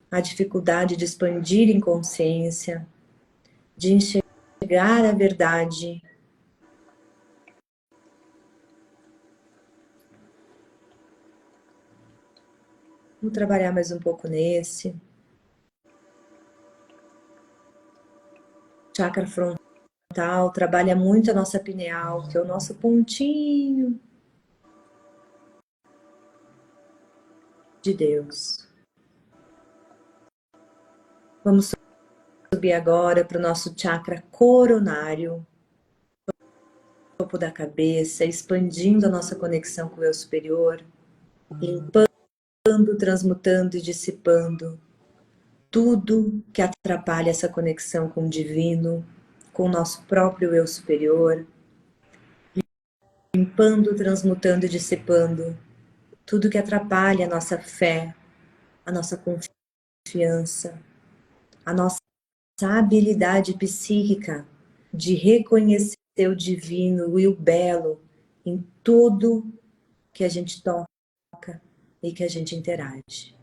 a dificuldade de expandir em consciência, de enxergar a verdade. Vamos trabalhar mais um pouco nesse. Chakra frontal trabalha muito a nossa pineal, que é o nosso pontinho de Deus. Vamos subir agora para o nosso chakra coronário, topo da cabeça, expandindo a nossa conexão com o eu superior, limpando, transmutando e dissipando tudo que atrapalha essa conexão com o divino, com o nosso próprio eu superior, limpando, transmutando e dissipando tudo que atrapalha a nossa fé, a nossa confiança, a nossa habilidade psíquica de reconhecer o divino e o belo em tudo que a gente toca e que a gente interage.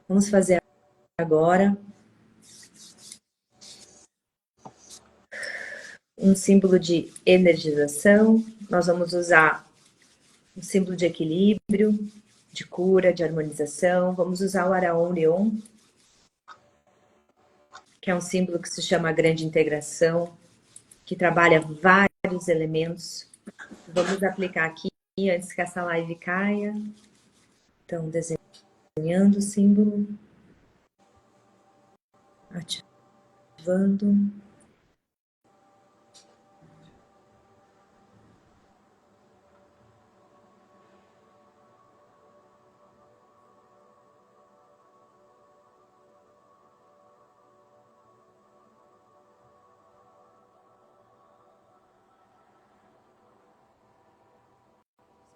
Vamos fazer agora um símbolo de energização. Nós vamos usar um símbolo de equilíbrio, de cura, de harmonização. Vamos usar o Araon Leon, que é um símbolo que se chama grande integração, que trabalha vários elementos. Vamos aplicar aqui antes que essa live caia. Então, desenhando o símbolo, ativando.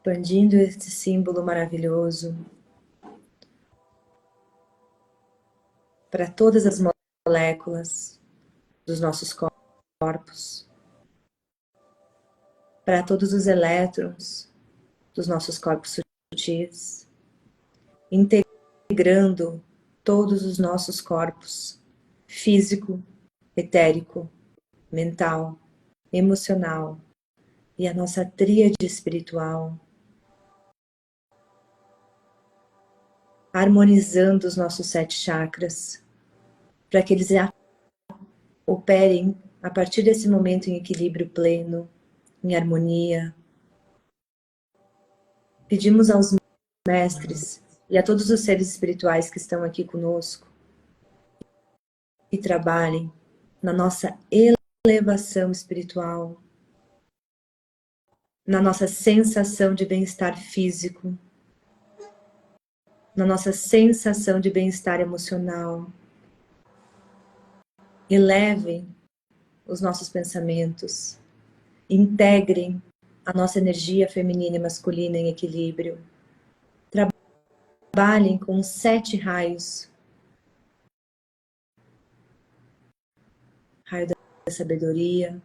Expandindo esse símbolo maravilhoso para todas as moléculas dos nossos corpos, para todos os elétrons dos nossos corpos sutis, integrando todos os nossos corpos, físico, etérico, mental, emocional e a nossa tríade espiritual, harmonizando os nossos 7 chakras, para que eles operem a partir desse momento em equilíbrio pleno, em harmonia. Pedimos aos mestres e a todos os seres espirituais que estão aqui conosco que trabalhem na nossa elevação espiritual, na nossa sensação de bem-estar físico, na nossa sensação de bem-estar emocional. Elevem os nossos pensamentos, integrem a nossa energia feminina e masculina em equilíbrio. Trabalhem com 7 raios. Raio da sabedoria,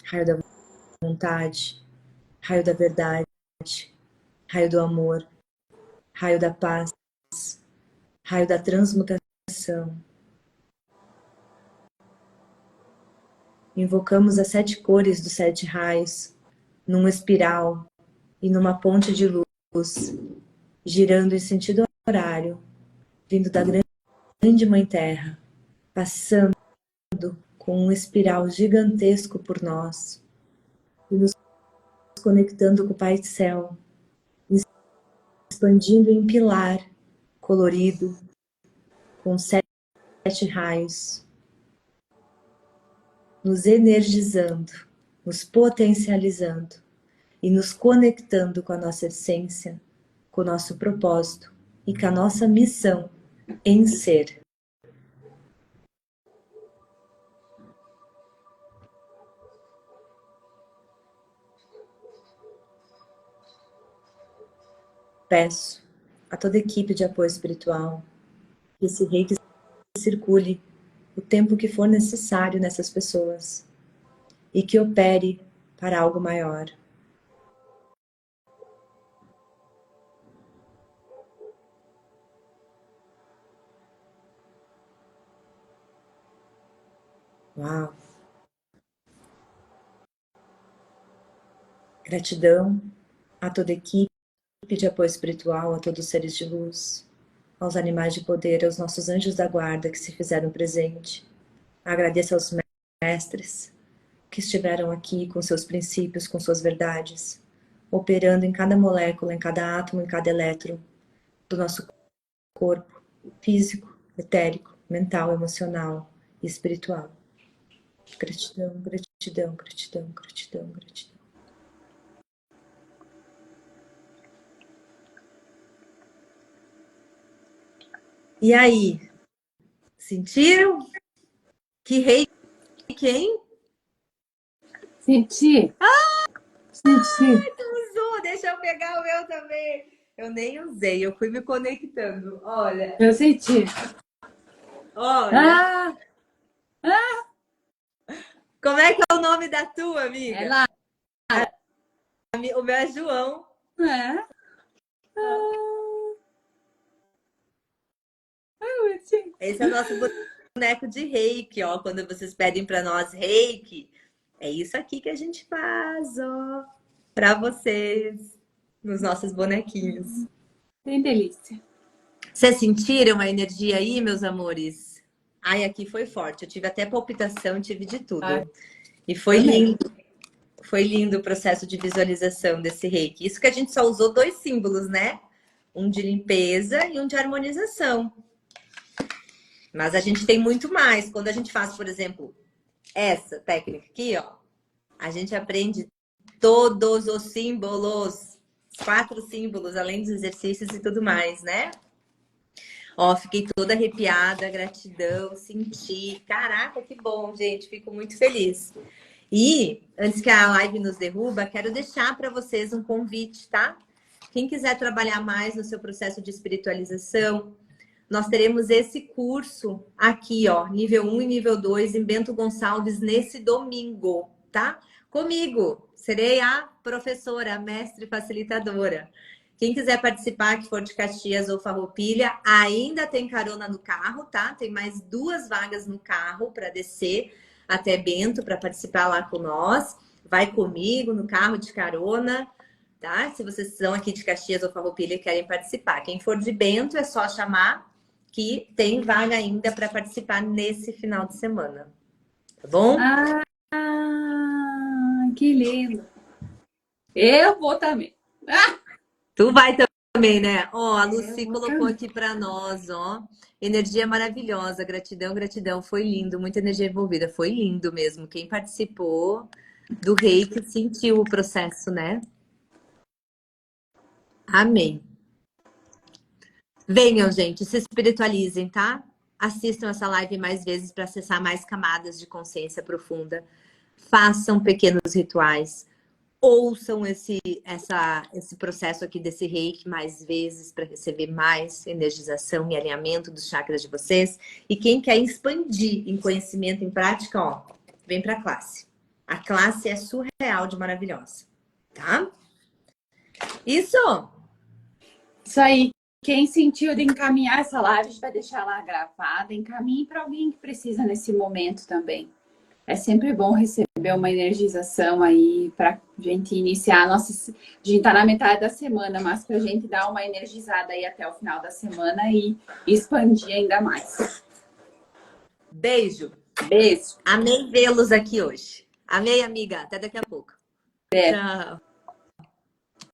raio da vontade, raio da verdade, raio do amor, raio da paz, raio da transmutação. Invocamos as 7 cores dos 7 raios numa espiral e numa ponte de luz, girando em sentido horário, vindo da grande Mãe Terra, passando com um espiral gigantesco por nós e nos conectando com o Pai do Céu, expandindo em pilar colorido, com 7 raios, nos energizando, nos potencializando e nos conectando com a nossa essência, com o nosso propósito e com a nossa missão em ser. Peço a toda a equipe de apoio espiritual que esse reiki circule o tempo que for necessário nessas pessoas e que opere para algo maior. Uau! Gratidão a toda a equipe de apoio espiritual, a todos os seres de luz, aos animais de poder, aos nossos anjos da guarda que se fizeram presente. Agradeço aos mestres que estiveram aqui com seus princípios, com suas verdades, operando em cada molécula, em cada átomo, em cada elétron do nosso corpo, físico, etérico, mental, emocional e espiritual. Gratidão, gratidão, gratidão, gratidão, gratidão. E aí? Sentiram? Que reiki, hein? Senti. Senti. Usou, deixa eu pegar o meu também. Eu nem usei, eu fui me conectando. Olha, Eu senti. olha. Ah, Como é que é o nome da tua, é amiga? lá. O meu é João. É. Esse é o nosso boneco de reiki, ó. Quando vocês pedem para nós reiki, é isso aqui que a gente faz, ó. Para vocês, nos nossos bonequinhos. Tem delícia. Vocês sentiram a energia aí, meus amores? Ai, aqui foi forte. Eu tive até palpitação, tive de Ah, tudo. E foi também. lindo. Foi lindo o processo de visualização desse reiki. Isso que a gente só usou 2 símbolos, né? Um de limpeza e um de harmonização. Mas a gente tem muito mais. Quando a gente faz, por exemplo, essa técnica aqui, ó, a gente aprende todos os símbolos, os 4 símbolos, além dos exercícios e tudo mais, né? Ó, fiquei toda arrepiada, gratidão, senti. Caraca, que bom, gente. Fico muito feliz. E antes que a live nos derruba, quero deixar para vocês um convite, tá? Quem quiser trabalhar mais no seu processo de espiritualização, nós teremos esse curso aqui, ó, nível 1 e nível 2 em Bento Gonçalves nesse domingo, tá? Comigo, serei a professora, a mestre facilitadora. Quem quiser participar, que for de Caxias ou Farroupilha, ainda tem carona no carro, tá? Tem mais 2 vagas no carro para descer até Bento para participar lá com nós. Vai comigo no carro de carona, tá? Se vocês são aqui de Caxias ou Farroupilha e querem participar. Quem for de Bento é só chamar que tem vaga ainda para participar nesse final de semana. Tá bom? Ah, que lindo. Eu vou também. Ah, Tu vai também, né? Ó, a eu Lucy vou colocou também. aqui para nós, ó. Energia maravilhosa, gratidão, gratidão. Foi lindo, muita energia envolvida. Foi lindo mesmo. Quem participou do reiki sentiu o processo, né? Amém. Venham, gente, se espiritualizem, tá? Assistam essa live mais vezes para acessar mais camadas de consciência profunda. Façam pequenos rituais. Ouçam esse processo aqui desse reiki mais vezes para receber mais energização e alinhamento dos chakras de vocês. E quem quer expandir em conhecimento, em prática, ó, vem para a classe. A classe é surreal de maravilhosa, tá? Isso! Isso aí. Quem sentiu de encaminhar essa live, a gente vai deixar lá gravada. Encaminhe para alguém que precisa nesse momento também. É sempre bom receber uma energização aí para a gente iniciar a nossa. A gente tá na metade da semana, mas para a gente dar uma energizada aí até o final da semana e expandir ainda mais. Beijo! Beijo! Amei vê-los aqui hoje. Amei, amiga. Até daqui a pouco. Até. Tchau.